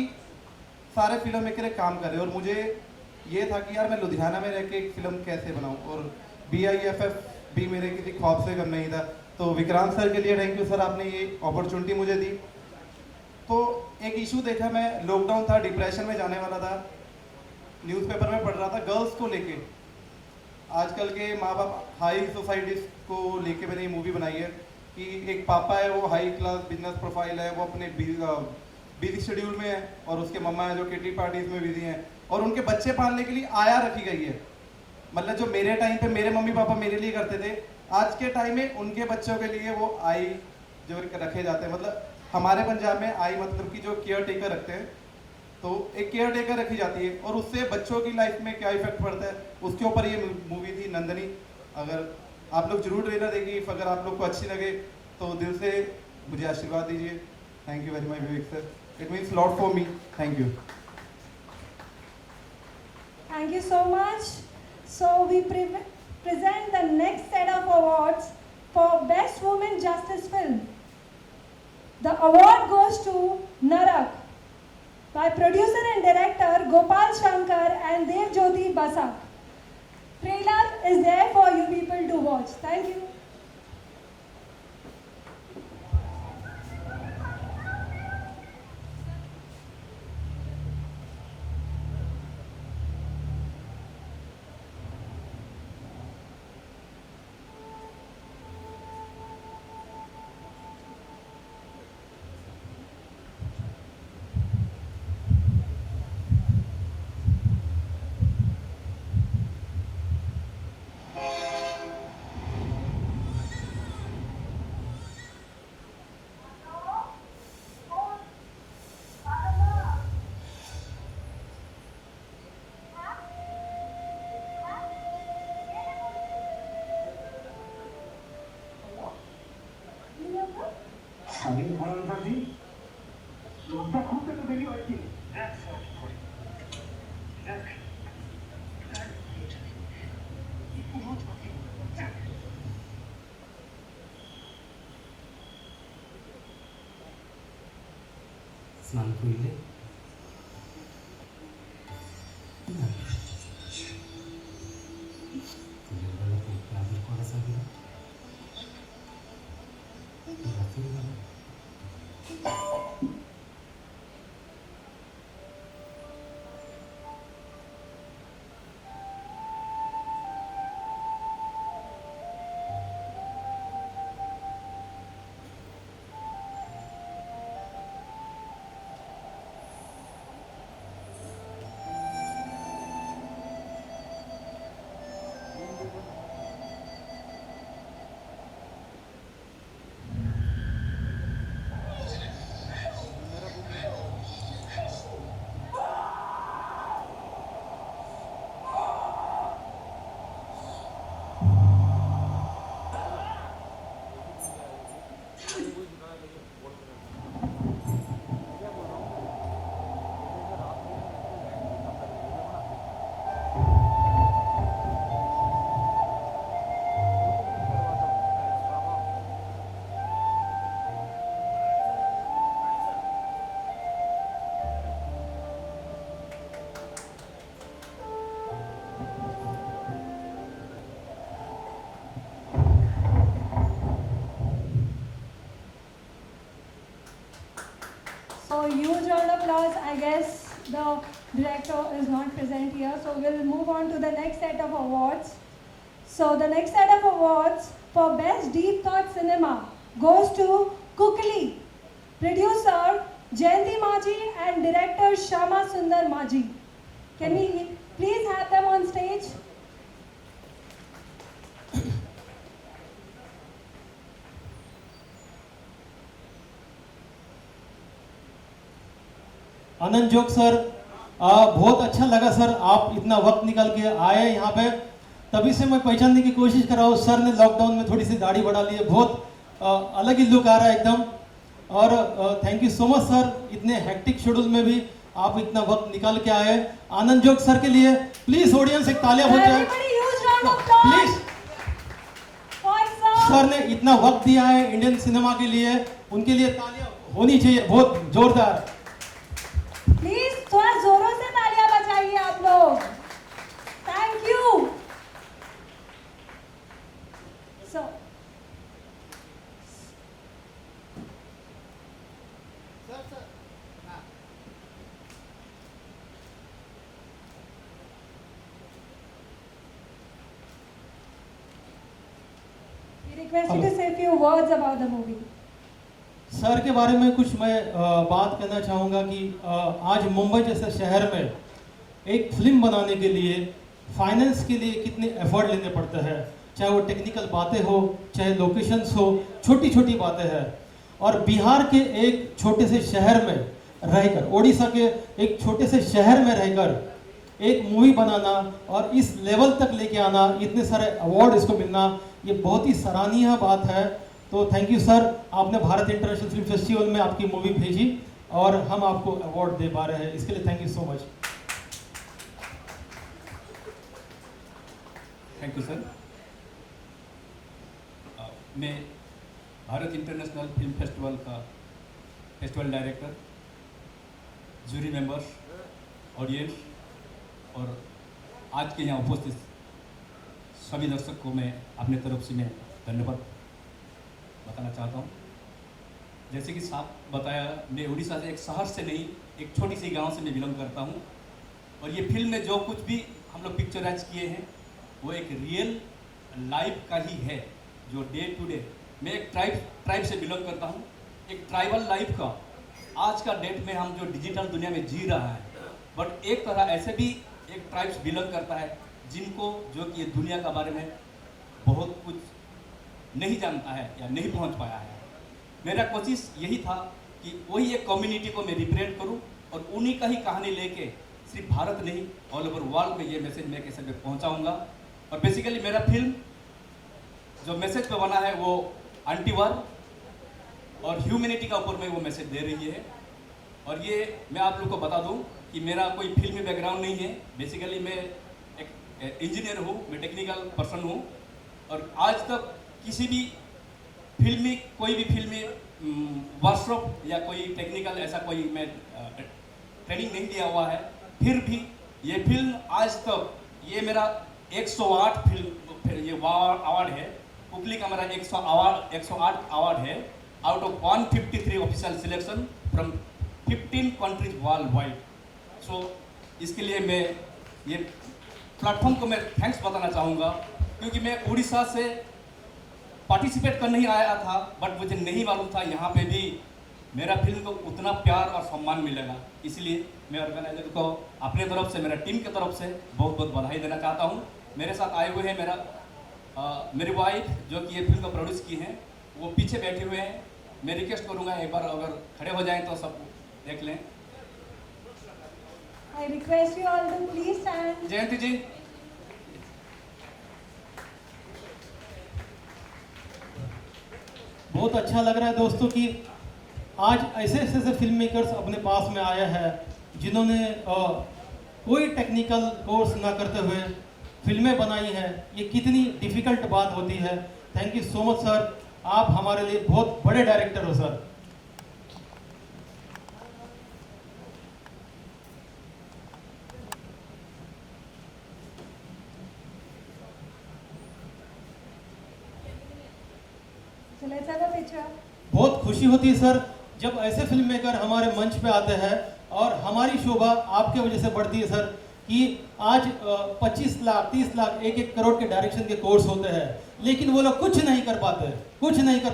सारे फिल्म मेकर एक काम कर रहे, और मुझे ये था कि यार मैं लुधियाना में रह के एक फिल्म कैसे बनाऊं, और BIFF भी मेरे किसी ख्वाब से कम नहीं था। तो विक्रांत सर के लिए थैंक यू सर, आपने ये अपॉर्चुनिटी मुझे दी। तो एक इशू देखा, मैं लॉकडाउन था, डिप्रेशन में जाने वाला था, न्यूज़पेपर में पढ़ रहा था गर्ल्स को लेके, आजकल के माँ बाप हाई सोसाइटीज़ को लेके मैंने ये मूवी बनाई है कि एक पापा है, वो हाई क्लास बिजनेस प्रोफाइल है, वो अपने बिजी शेड्यूल में है, और उसके मम्मा है जो किटी पार्टीज में बिजी हैं, और उनके बच्चे पालने के लिए आया रखी गई है। मतलब जो मेरे टाइम पे मेरे मम्मी पापा मेरे लिए करते थे, आज के टाइम में उनके बच्चों के लिए वो आई जो रखे जाते हैं। मतलब हमारे पंजाब में आई मतलब कि जो केयर टेकर रखते हैं, तो एक केयर टेकर रखी जाती है, और उससे बच्चों की लाइफ में क्या इफेक्ट पड़ता है, उसके ऊपर ये मूवी थी नंदनी। अगर आप लोग जरूर ट्रेलर देखिए, अगर आप लोग को अच्छी लगे तो दिल से मुझे आशीर्वाद दीजिए। Thank you very much Vivek sir, it means lot for me. Thank you. Thank you so much. So we present the next set of awards for Best Women Justice Film. The award goes to Narak by producer and director Gopal Shankar and Dev Jyoti Basak. Trailer is there for you people to watch. Thank you. স্নান করিলে ফুলের বেলা বউকে আদর করা যাবে না, রাতের বেলা So huge round of applause. I guess the director is not present here. So we'll move on to the next set of awards. So the next set of awards for Best Deep Thought Cinema goes to Kukli, producer Jayanti Maji and director Shama Sundar Maji. Can we please have them on stage? आनंद जोग sir, बहुत अच्छा लगा sir, आप इतना वक्त निकाल के आए यहाँ पे। तभी से मैं पहचानने की कोशिश कर रहा हूँ। सर ने लॉकडाउन में थोड़ी सी दाढ़ी बढ़ा ली है, बहुत अलग ही लुक आ रहा है एकदम। और thank you so much sir, इतने हेक्टिक शेड्यूल में भी आप इतना वक्त निकाल के आए। आनंद जोग सर के लिए प्लीज ऑडियंस एक तालियां हो जाए प्लीज। सर ने इतना वक्त दिया है इंडियन सिनेमा के लिए, उनके लिए तालियां होनी चाहिए बहुत जोरदार। प्लीज थोड़ा जोरों से तालियां बजाइए आप लोग। Thank you. So we request you to say a few words about the movie. Sir के बारे में कुछ मैं बात करना चाहूँगा कि आज मुंबई जैसे शहर में एक फिल्म बनाने के लिए फाइनेंस के लिए कितने एफर्ट लेने पड़ते हैं, चाहे वो टेक्निकल बातें हो, चाहे लोकेशंस हो, छोटी छोटी बातें हैं। और बिहार के एक छोटे से शहर में रहकर, ओडिशा के एक छोटे से शहर में रहकर एक मूवी बनाना और इस लेवल तक लेके आना, इतने सारे अवार्ड इसको मिलना, ये बहुत ही सराहनीय बात है। तो थैंक यू सर, आपने भारत इंटरनेशनल फिल्म फेस्टिवल में आपकी मूवी भेजी और हम आपको अवार्ड दे पा रहे हैं, इसके लिए thank you so much. Thank you sir. मैं भारत इंटरनेशनल फिल्म फेस्टिवल का festival director, jury members, audience और आज के यहाँ उपस्थित सभी दर्शक को मैं अपने तरफ से मैं धन्यवाद बताना चाहता हूँ। जैसे कि साहब बताया, मैं उड़ीसा से एक शहर से नहीं, एक छोटी सी गांव से मैं बिलोंग करता हूँ। और ये फिल्म में जो कुछ भी हम लोग पिक्चराइज किए हैं वो एक रियल लाइफ का ही है, जो डे टू डे। मैं एक ट्राइब से बिलोंग करता हूँ, एक ट्राइबल लाइफ का आज का डेट में हम जो डिजिटल दुनिया में जी रहा है, बट एक तरह ऐसे भी एक ट्राइब्स बिलोंग करता है जिनको जो कि ये दुनिया के बारे में बहुत कुछ नहीं जानता है या नहीं पहुंच पाया है। मेरा कोशिश यही था कि वही एक कम्युनिटी को मैं रिप्रेजेंट करूं और उन्हीं का ही कहानी लेके सिर्फ भारत नहीं ऑल ओवर वर्ल्ड में ये मैसेज मैं कैसे मैं पहुंचाऊंगा। और बेसिकली मेरा फिल्म जो मैसेज पे बना है वो एंटी वार और ह्यूमैनिटी का ऊपर में वो मैसेज दे रही है। और ये मैं आप लोग को बता दूं कि मेरा कोई फिल्मी बैकग्राउंड नहीं है। बेसिकली मैं एक इंजीनियर हूँ, मैं टेक्निकल पर्सन हूँ और आज तक किसी भी फिल्मी कोई भी फिल्मी वर्कशॉप या कोई टेक्निकल ऐसा कोई मैं ट्रेनिंग नहीं लिया हुआ है, फिर भी ये फिल्म आज तक ये मेरा 108 फिल्म ये अवार्ड है, कुकली का मेरा 108 अवार्ड है out of 153 official selection from 15 countries worldwide. So इसके लिए मैं ये प्लेटफॉर्म को मैं थैंक्स बताना चाहूँगा, क्योंकि मैं उड़ीसा से पार्टिसिपेट करने ही आया था, बट मुझे नहीं मालूम था यहाँ पे भी मेरा फिल्म को उतना प्यार और सम्मान मिलेगा। इसलिए मैं ऑर्गेनाइजर को अपने तरफ से, मेरा टीम की तरफ से बहुत बहुत बधाई देना चाहता हूँ। मेरे साथ आए हुए हैं मेरी वाइफ जो कि ये फिल्म को प्रोड्यूस की हैं, वो पीछे बैठे हुए हैं। मैं रिक्वेस्ट करूँगा एक बार अगर खड़े हो जाएं तो सब देख लें। I request you all to please stand. जयंती जी, बहुत अच्छा लग रहा है दोस्तों कि आज ऐसे ऐसे फिल्म मेकर्स अपने पास में आया है जिन्होंने कोई टेक्निकल कोर्स ना करते हुए फिल्में बनाई हैं। ये कितनी डिफिकल्ट बात होती है। Thank you so much sir, आप हमारे लिए बहुत बड़े डायरेक्टर हो sir. So let's have a picture. बहुत खुशी होती है सर जब ऐसे फिल्म मेकर हमारे मंच पे आते हैं, और हमारी शोभा आपके वजह से बढ़ती है सर कि आज 25 लाख 30 लाख 1-1 करोड़ के डायरेक्शन के कोर्स होते हैं, लेकिन वो लोग कुछ नहीं कर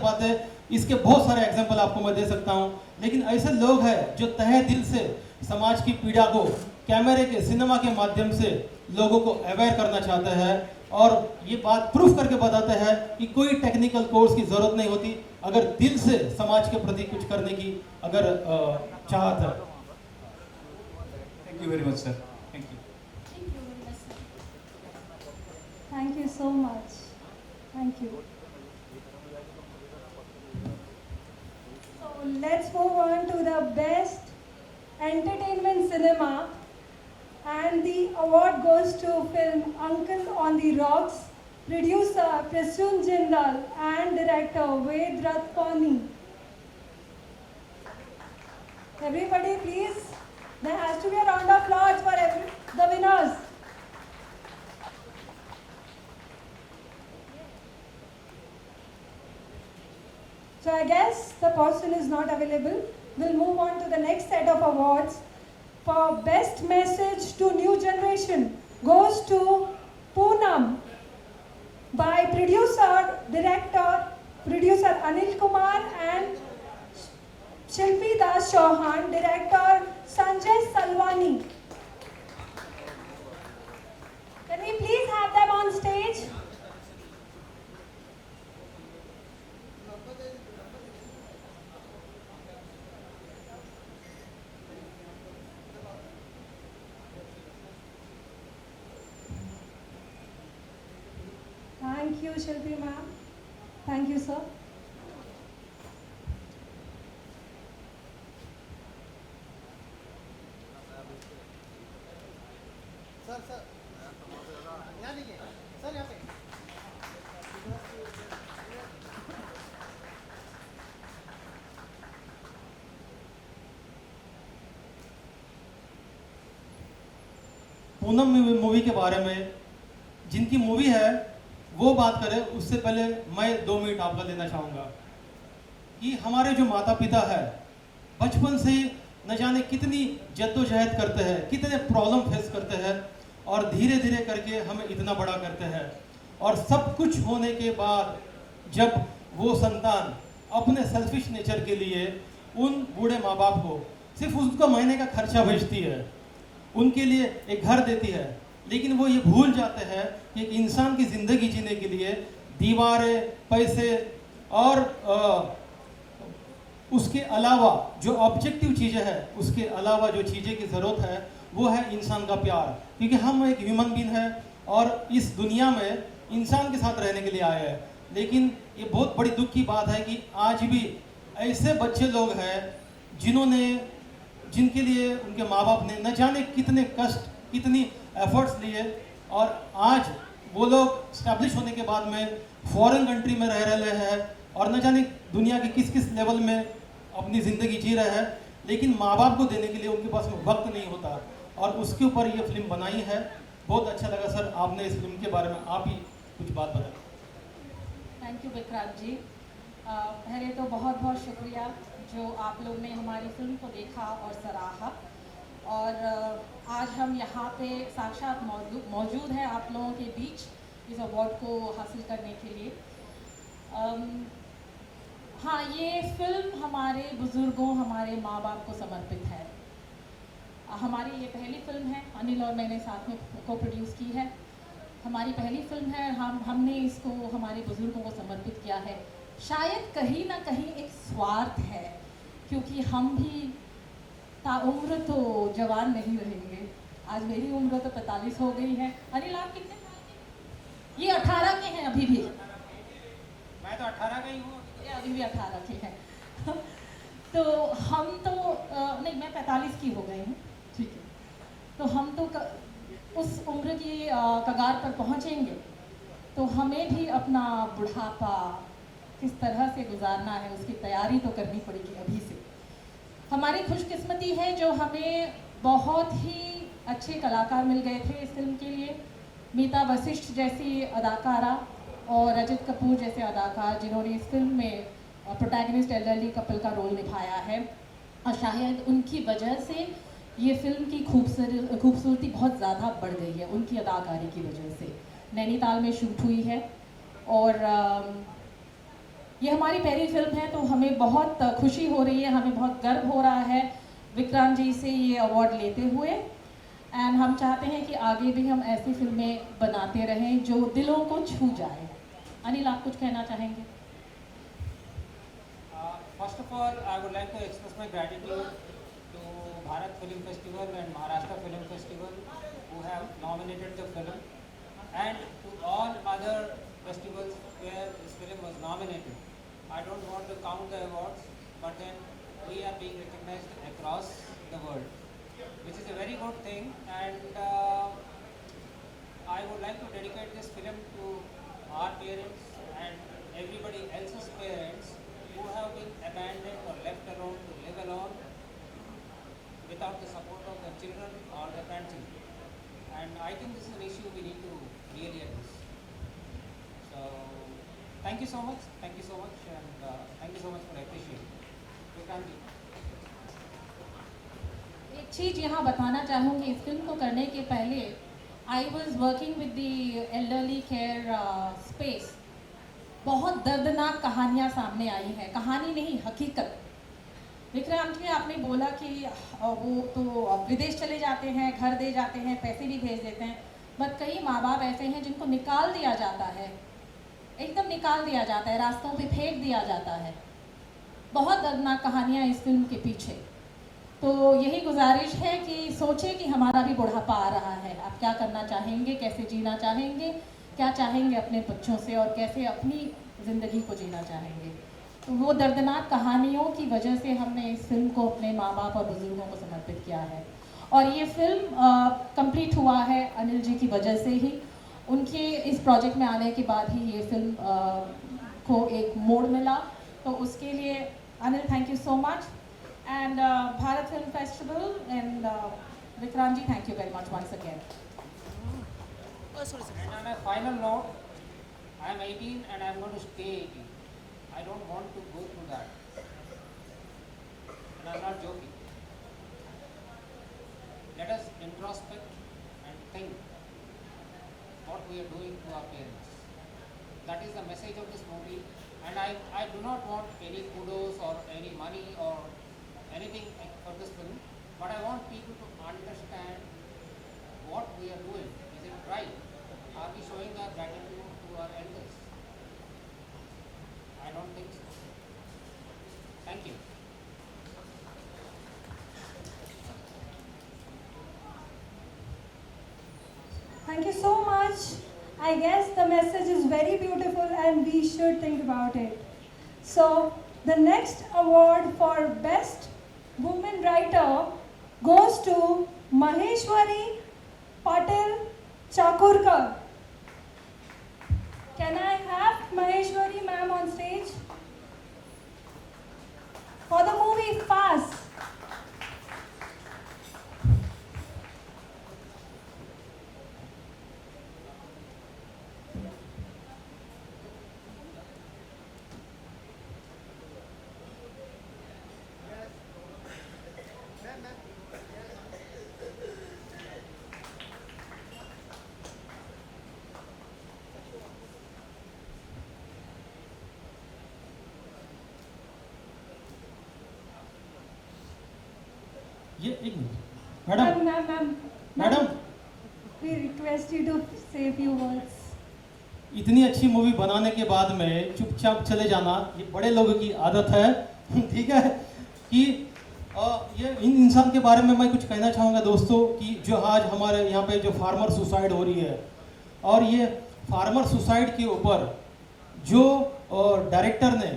पाते। इसके बहुत सारे एग्जांपल आपको मैं दे सकता हूँ, लेकिन ऐसे लोग हैं जो तहे दिल से समाज की पीड़ा को कैमरे के, सिनेमा के माध्यम से लोगों को अवेयर करना चाहते हैं, और ये बात प्रूफ करके बताते हैं कि कोई टेक्निकल कोर्स की जरूरत नहीं होती अगर दिल से समाज के प्रति कुछ करने की अगर चाहत है। Thank you very much sir, thank you. Thank you so much. Thank you. So let's move on to the best entertainment cinema, and the award goes to film Uncle on the Rocks, producer Prasun Jindal and director Ved Ratpani. Everybody please, there has to be a round of applause for the winners. So I guess the person is not available. We'll move on to the next set of awards. For best message to new generation goes to Poonam by producer Anil Kumar and Shilpi Das Chauhan, director Sanjay Salwani. Can we please have them on stage? Thank you, Shilpi ma'am. Thank you, sir. Sir यहाँ लीजिए sir, यहाँ पे। Poonam movie के बारे में, जिनकी movie है वो बात करें उससे पहले मैं 2 मिनट आपका लेना चाहूँगा कि हमारे जो माता पिता है बचपन से न जाने कितनी जद्दोजहद करते हैं, कितने प्रॉब्लम फेस करते हैं, और धीरे धीरे करके हमें इतना बड़ा करते हैं, और सब कुछ होने के बाद जब वो संतान अपने सेल्फिश नेचर के लिए उन बूढ़े माँ बाप को सिर्फ उसका महीने का खर्चा भेजती है, उनके लिए एक घर देती है, लेकिन वो ये भूल जाते हैं कि एक इंसान की ज़िंदगी जीने के लिए दीवारें, पैसे और उसके अलावा जो ऑब्जेक्टिव चीज़ें हैं, उसके अलावा जो चीज़ें की ज़रूरत है वो है इंसान का प्यार, क्योंकि हम एक ह्यूमन बीइंग है और इस दुनिया में इंसान के साथ रहने के लिए आए हैं। लेकिन ये बहुत बड़ी दुख की बात है कि आज भी ऐसे बच्चे लोग हैं जिनके लिए उनके माँ बाप ने न जाने कितने कष्ट, कितनी एफर्ट्स लिए, और आज वो लोग स्टैब्लिश होने के बाद में फॉरेन कंट्री में रह रहे हैं और न जाने दुनिया के किस किस लेवल में अपनी ज़िंदगी जी रहे हैं, लेकिन माँ बाप को देने के लिए उनके पास में वक्त नहीं होता, और उसके ऊपर ये फिल्म बनाई है। बहुत अच्छा लगा सर, आपने इस फिल्म के बारे में आप ही कुछ बात बताएं। थैंक यू विक्रांत जी। पहले तो बहुत बहुत शुक्रिया जो आप लोग ने हमारी फिल्म को देखा और सराहा, और आज हम यहाँ पे साक्षात मौजूद हैं आप लोगों के बीच इस अवार्ड को हासिल करने के लिए। हाँ, ये फिल्म हमारे बुज़ुर्गों, हमारे माँ बाप को समर्पित है। हमारी ये पहली फिल्म है, अनिल और मैंने साथ में को प्रोड्यूस की है। हमारी पहली फिल्म है, हमने इसको हमारे बुज़ुर्गों को समर्पित किया है। शायद कहीं ना कहीं एक स्वार्थ है, क्योंकि हम भी ताउम्र तो जवान नहीं रहेंगे। आज मेरी उम्र तो 45 हो गई है। अनिल आप कितने साल के? ये 18 के हैं अभी भी। मैं तो 18 का ही हूँ। ये अभी भी 18 के हैं। तो हम तो नहीं, मैं 45 की हो गई हूँ, ठीक है। तो हम तो उस उम्र की कगार पर पहुँचेंगे, तो हमें भी अपना बुढ़ापा किस तरह से गुजारना है उसकी तैयारी तो करनी पड़ेगी अभी से। हमारी खुशकिस्मती है जो हमें बहुत ही अच्छे कलाकार मिल गए थे इस फिल्म के लिए। मीता वशिष्ठ जैसी अदाकारा और रजत कपूर जैसे अदाकार जिन्होंने इस फिल्म में प्रोटैगनिस्ट एल्डरली कपल का रोल निभाया है, और शायद उनकी वजह से ये फिल्म की खूबसूरती बहुत ज़्यादा बढ़ गई है, उनकी अदाकारी की वजह से। नैनीताल में शूट हुई है, और ये हमारी पहली फिल्म है, तो हमें बहुत खुशी हो रही है, हमें बहुत गर्व हो रहा है विक्रांत जी से ये अवार्ड लेते हुए। एंड हम चाहते हैं कि आगे भी हम ऐसी फिल्में बनाते रहें जो दिलों को छू जाए। अनिल, आप कुछ कहना चाहेंगे? First of all, I would like to express my gratitude to Bharat Film Festival and Maharashtra Film Festival who have nominated the film, and to all other festivals where this film was nominated. I don't want to count the awards, but then we are being recognized across the world, which is a very good thing, and I would like to dedicate this film to our parents and everybody else's parents who have been abandoned or left alone to live alone without the support of their children or their grandchildren. And I think this is an issue we need to really address. So, thank you so much, and thank you so much for appreciating. Vikrant ji. एक चीज़ यहाँ बताना चाहूँगी, इस film को करने के पहले I was working with the elderly care space. बहुत दर्दनाक कहानियाँ सामने आई हैं, कहानी नहीं हकीकत। विक्रांत जी, आपने बोला कि वो तो विदेश चले जाते हैं, घर दे जाते हैं, पैसे भी भेज देते हैं, बट कई माँ बाप ऐसे हैं जिनको निकाल दिया जाता है, एकदम निकाल दिया जाता है, रास्तों पे फेंक दिया जाता है। बहुत दर्दनाक कहानियाँ इस फिल्म के पीछे। तो यही गुजारिश है कि सोचें कि हमारा भी बुढ़ापा आ रहा है, आप क्या करना चाहेंगे, कैसे जीना चाहेंगे, क्या चाहेंगे अपने बच्चों से, और कैसे अपनी ज़िंदगी को जीना चाहेंगे। तो वो दर्दनाक कहानियों की वजह से हमने इस फिल्म को अपने माँ बाप और बुज़ुर्गों को समर्पित किया है। और ये फिल्म कंप्लीट हुआ है अनिल जी की वजह से ही। उनके इस प्रोजेक्ट में आने के बाद ही ये फिल्म को एक मोड़ मिला, तो उसके लिए Anil, thank you so much, and Bharat film festival and Vikrant ji, thank you very much once again. And on a final note, I am 18 and I am going to stay 18. I don't want to go through that. And I am not joking. Let us introspect and think what we are doing to our parents. That is the message of this movie. And I do not want any kudos or any money or anything for this film. But I want people to understand what we are doing. Is it right? Are we showing our gratitude to our elders? I don't think so. Thank you. Thank you so much. I guess the message is very beautiful and we should think about it. So, the next award for Best Woman Writer goes to Maheshwari Patel Chakurkar. Can I have Maheshwari ma'am on stage? ये एक minute madam ma'am madam we request you to say few words. इतनी अच्छी movie बनाने के बाद में चुपचाप चले जाना ये बड़े लोगों की आदत है ठीक है कि ये इन इंसान के बारे में मैं कुछ कहना चाहूँगा दोस्तों कि जो आज हमारे यहाँ पे जो फार्मर सुसाइड हो रही है और ये फार्मर सुसाइड के ऊपर जो डायरेक्टर ने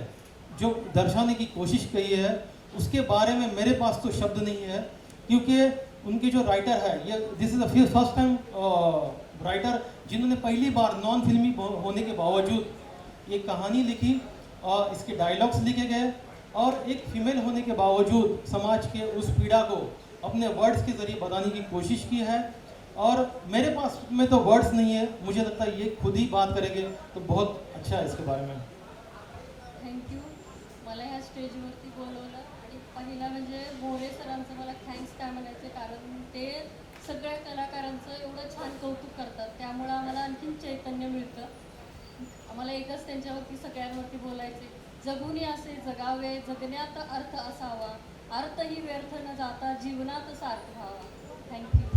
जो दर्शाने की कोशिश की है उसके बारे में मेरे पास तो शब्द नहीं है क्योंकि उनके जो राइटर है ये this is the first time writer जिन्होंने पहली बार नॉन फिल्मी होने के बावजूद ये कहानी लिखी और इसके डायलॉग्स लिखे गए और एक फीमेल होने के बावजूद समाज के उस पीड़ा को अपने वर्ड्स के ज़रिए बताने की कोशिश की है और मेरे पास में तो वर्ड्स नहीं है मुझे लगता है ये खुद ही बात करेंगे तो बहुत अच्छा है इसके बारे में थँक्यू मला ह्या स्टेजवरती बोलवलं आणि पहिला म्हणजे मोरे सरांचं मला थँक्स काय म्हणायचं कारण ते सगळ्या कलाकारांचं एवढं छान कौतुक करतात त्यामुळं आम्हाला आणखीन चैतन्य मिळतं आम्हाला एकच त्यांच्यावरती सगळ्यांवरती बोलायचे जगूनी असे जगावे जगण्यात अर्थ असावा अर्थही व्यर्थ न जाता जीवनात सार्थ व्हावा thank you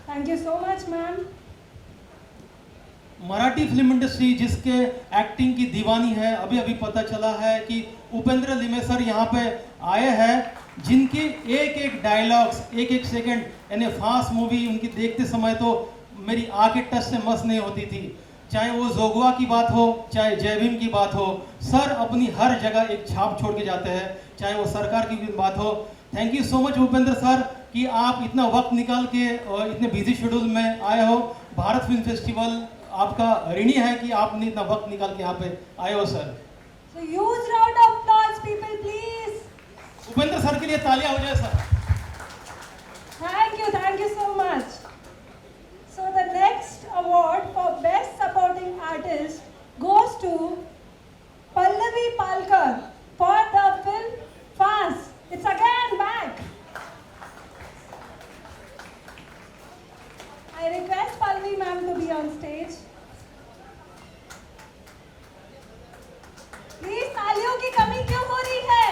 Thank you so much, ma'am. Marathi film industry जिसके एक्टिंग की दीवानी है अभी अभी पता चला है कि उपेंद्र लिमे सर यहाँ पे आए हैं जिनके एक एक डायलॉग्स एक एक सेकंड यानी फास्ट मूवी उनकी देखते समय तो मेरी आंखें टच से मस नहीं होती थी चाहे वो जोगवा की बात हो चाहे जय भीम की बात हो सर अपनी हर जगह एक छाप छोड़ के जाते हैं चाहे वो सरकार की बात हो thank you so much Bhupendra sir कि आप इतना वक्त निकाल के और इतने बिजी शेड्यूल में आए हो भारत फिल्म फेस्टिवल आपका ऋणी है कि आपने इतना वक्त निकाल के यहाँ पे आए हो sir So huge round of applause, people, please. Bhupendra sir के लिए तालियां हो जाए sir Thank you so much. So the next award for Best Supporting Artist goes to Pallavi Palkar for the film Fast. It's again back. I request Pallavi ma'am to be on stage. Please, तालियों की कमी क्यों हो रही है?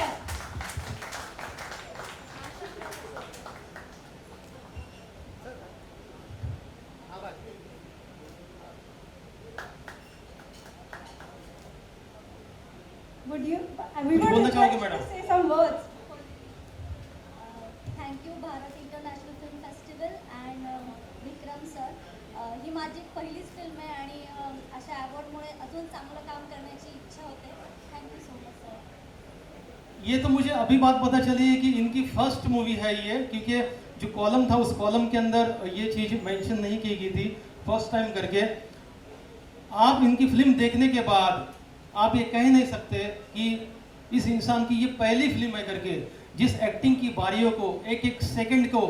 Would you? We would बोलना चाहोगे request you madam? to say some words. Thank you Bharat international film festival and Vikram sir ही माझी पहिलीच फिल्म आहे आणि अशा अवॉर्डमुळे अजून चांगलं काम करण्याची इच्छा होते थँक्यू सो मच सर ये तो मुझे अभी बात पता चली है कि इनकी फर्स्ट मूवी है ये क्योंकि जो कॉलम था उस कॉलम के अंदर ये चीज़ मेंशन नहीं की गई थी फर्स्ट टाइम करके आप इनकी फिल्म देखने के बाद आप ये कह नहीं सकते कि इस इंसान की ये पहली फिल्म है करके जिस एक्टिंग की बारियों को एक एक सेकंड को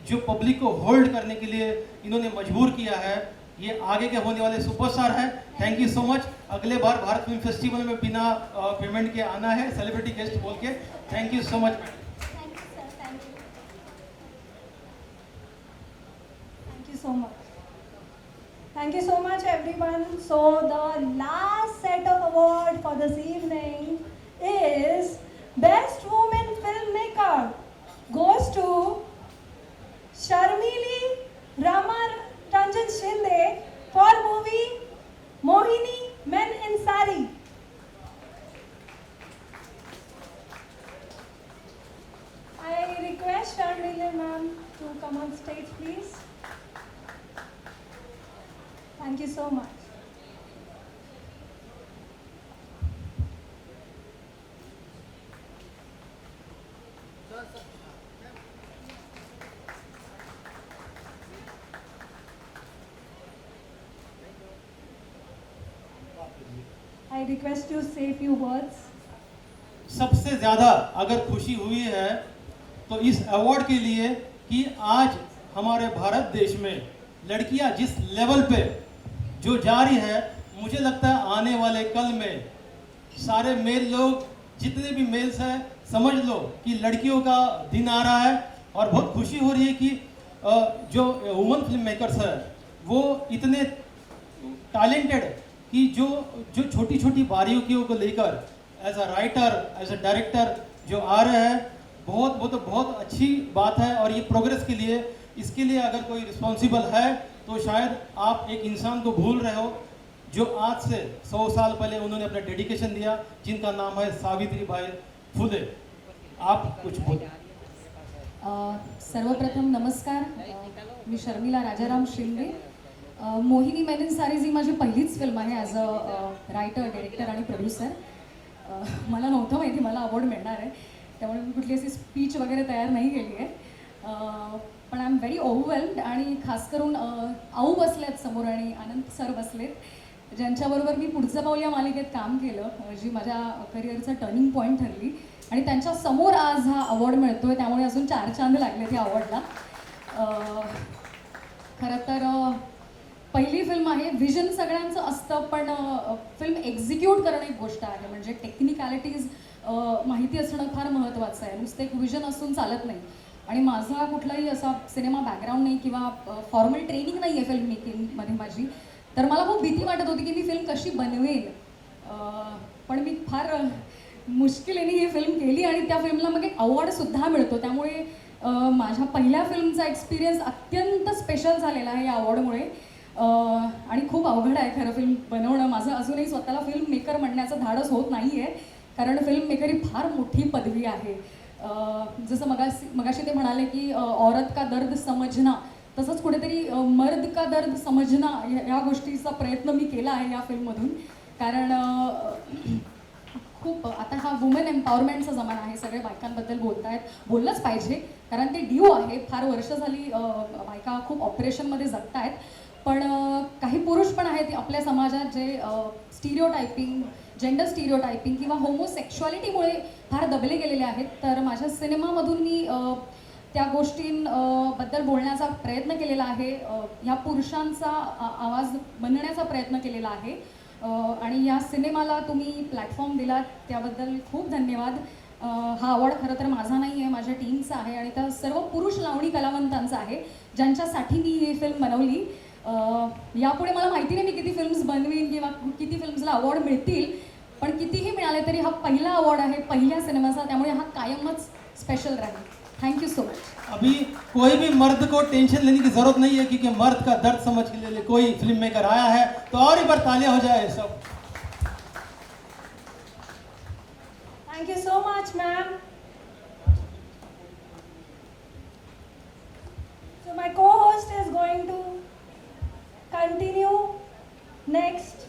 जो पब्लिक को होल्ड करने के लिए इन्होंने मजबूर किया है ये आगे के होने वाले सुपरस्टार है थैंक यू सो मच अगले बार भारत फिल्म फेस्टिवल में बिना पेमेंट के आना है सेलिब्रिटी गेस्ट बोल के thank you so much thank you sir thank you Thank you so much. Thank you so much, everyone. So the last set of award for this evening is Best Woman Filmmaker goes to Sharmili Ramaranjan Shinde for movie Mohini Men in Sari. I request Sharmili ma'am to come on stage, please. Thank you so much. I request you to say few words. सबसे ज़्यादा अगर खुशी हुई है तो इस award के लिए कि आज हमारे भारत देश में लड़कियां जिस लेवल पे जो जा रही है मुझे लगता है आने वाले कल में सारे मेल लोग जितने भी मेल्स हैं समझ लो कि लड़कियों का दिन आ रहा है और बहुत खुशी हो रही है कि जो वुमन फिल्म मेकर्स है वो इतने टैलेंटेड कि जो छोटी छोटी बारीकियों को लेकर as a writer as a director जो आ रहे हैं बहुत अच्छी बात है। और ये प्रोग्रेस के लिए, इसके लिए अगर कोई रिस्पॉन्सिबल है तो शायद आप एक इंसान को भूल रहे हो जो आज से 100 साल पहले उन्होंने अपना डेडिकेशन दिया, जिनका नाम है सावित्रीबाई फुले। आप कुछ बोल। सर्वप्रथम नमस्कार, मी शर्मिला राजाराम शिंदे. मोहिनी मेनन सारीज ही माझी पहिलीच फिल्म आहे ॲज अ रायटर, डिरेक्टर आणि प्रोड्युसर. मला नव्हतं माहिती मला अवॉर्ड मिळणार आहे, त्यामुळे मी कुठली अशी स्पीच वगैरे तयार नाही केली आहे. पण आय एम व्हेरी ओव्हरवेल्म्ड. आणि खास करून आऊ बसलेत समोर आणि आनंद सर बसलेत, ज्यांच्याबरोबर मी पुढचं पाऊल या मालिकेत काम केलं, जी माझ्या करिअरचं टर्निंग पॉईंट ठरली. आणि त्यांच्या समोर आज हा अवॉर्ड मिळतोय, त्यामुळे अजून 4 चांद लागलेत या अवॉर्डला. खरं तर पहिली फिल्म आहे. विजन सगळ्यांचं असतं, पण फिल्म एक्झिक्यूट करणं एक गोष्ट आहे. म्हणजे टेक्निकॅलिटीज माहिती असणं फार महत्त्वाचं आहे. नुसतं एक विजन असून चालत नाही. आणि माझा कुठलाही असा सिनेमा बॅकग्राऊंड नाही किंवा फॉर्मल ट्रेनिंग नाही आहे फिल्म मेकिंगमध्ये माझी. तर मला खूप भीती वाटत होती की मी फिल्म कशी बनवेन. पण मी फार मुश्किलीने ही फिल्म केली आणि त्या फिल्मला मग एक अवॉर्डसुद्धा मिळतो. त्यामुळे माझ्या पहिल्या फिल्मचा एक्सपिरियन्स अत्यंत स्पेशल झालेला आहे या अवॉर्डमुळे. आणि खूप अवघड आहे खरं फिल्म बनवणं. माझं अजूनही स्वतःला फिल्म मेकर म्हणण्याचं धाडस होत नाही आहे, कारण फिल्म मेकर ही फार मोठी पदवी आहे. जसं मगाशी ते म्हणाले की औरत का दर्द समजना, तसंच कुठेतरी मर्द का दर्द समजना या गोष्टीचा प्रयत्न मी केला आहे या फिल्ममधून. कारण खूप आता हा वुमेन एम्पॉवरमेंटचा जमाना आहे, सगळे बायकांबद्दल बोललंच पाहिजे, कारण ते ड्यू आहे. फार वर्ष झाली बायका खूप ऑपरेशनमध्ये जगत आहेत. पण काही पुरुष पण आहेत आपल्या समाजात जे स्टिरिओटायपिंग, जेंडर स्टिरिओटायपिंग किंवा होमोसेक्शुअलिटीमुळे फार दबले गेलेले आहेत. तर माझ्या सिनेमामधून मी त्या गोष्टींबद्दल बोलण्याचा प्रयत्न केलेला आहे, ह्या पुरुषांचा आवाज बनण्याचा प्रयत्न केलेला आहे. आणि या सिनेमाला तुम्ही प्लॅटफॉर्म दिलात त्याबद्दल खूप धन्यवाद. हा अवॉर्ड खरं तर माझा नाही आहे, माझ्या टीमचा आहे आणि त्या सर्व पुरुष लावणी कलावंतांचा आहे, ज्यांच्यासाठी मी ही फिल्म बनवली. यापुढे मला माहिती नाही मी किती फिल्म्स बनवीन किंवा किती फिल्म्सला अवॉर्ड मिळतील, पण कितीही मिळाले तरी हा पहिला अवॉर्ड आहे पहिल्या सिनेमाचा, त्यामुळे हा कायमच special Raheel. Thank you so much. अभी कोई भी मर्द को टेंशन लेने की जरूरत नहीं है, क्योंकि मर्द का दर्द समझ के लिए कोई फिल्म मेकर आया है. तो और एक बार तालियां हो जाए सब. Thank you so much, ma'am. So my co-host is going to continue next.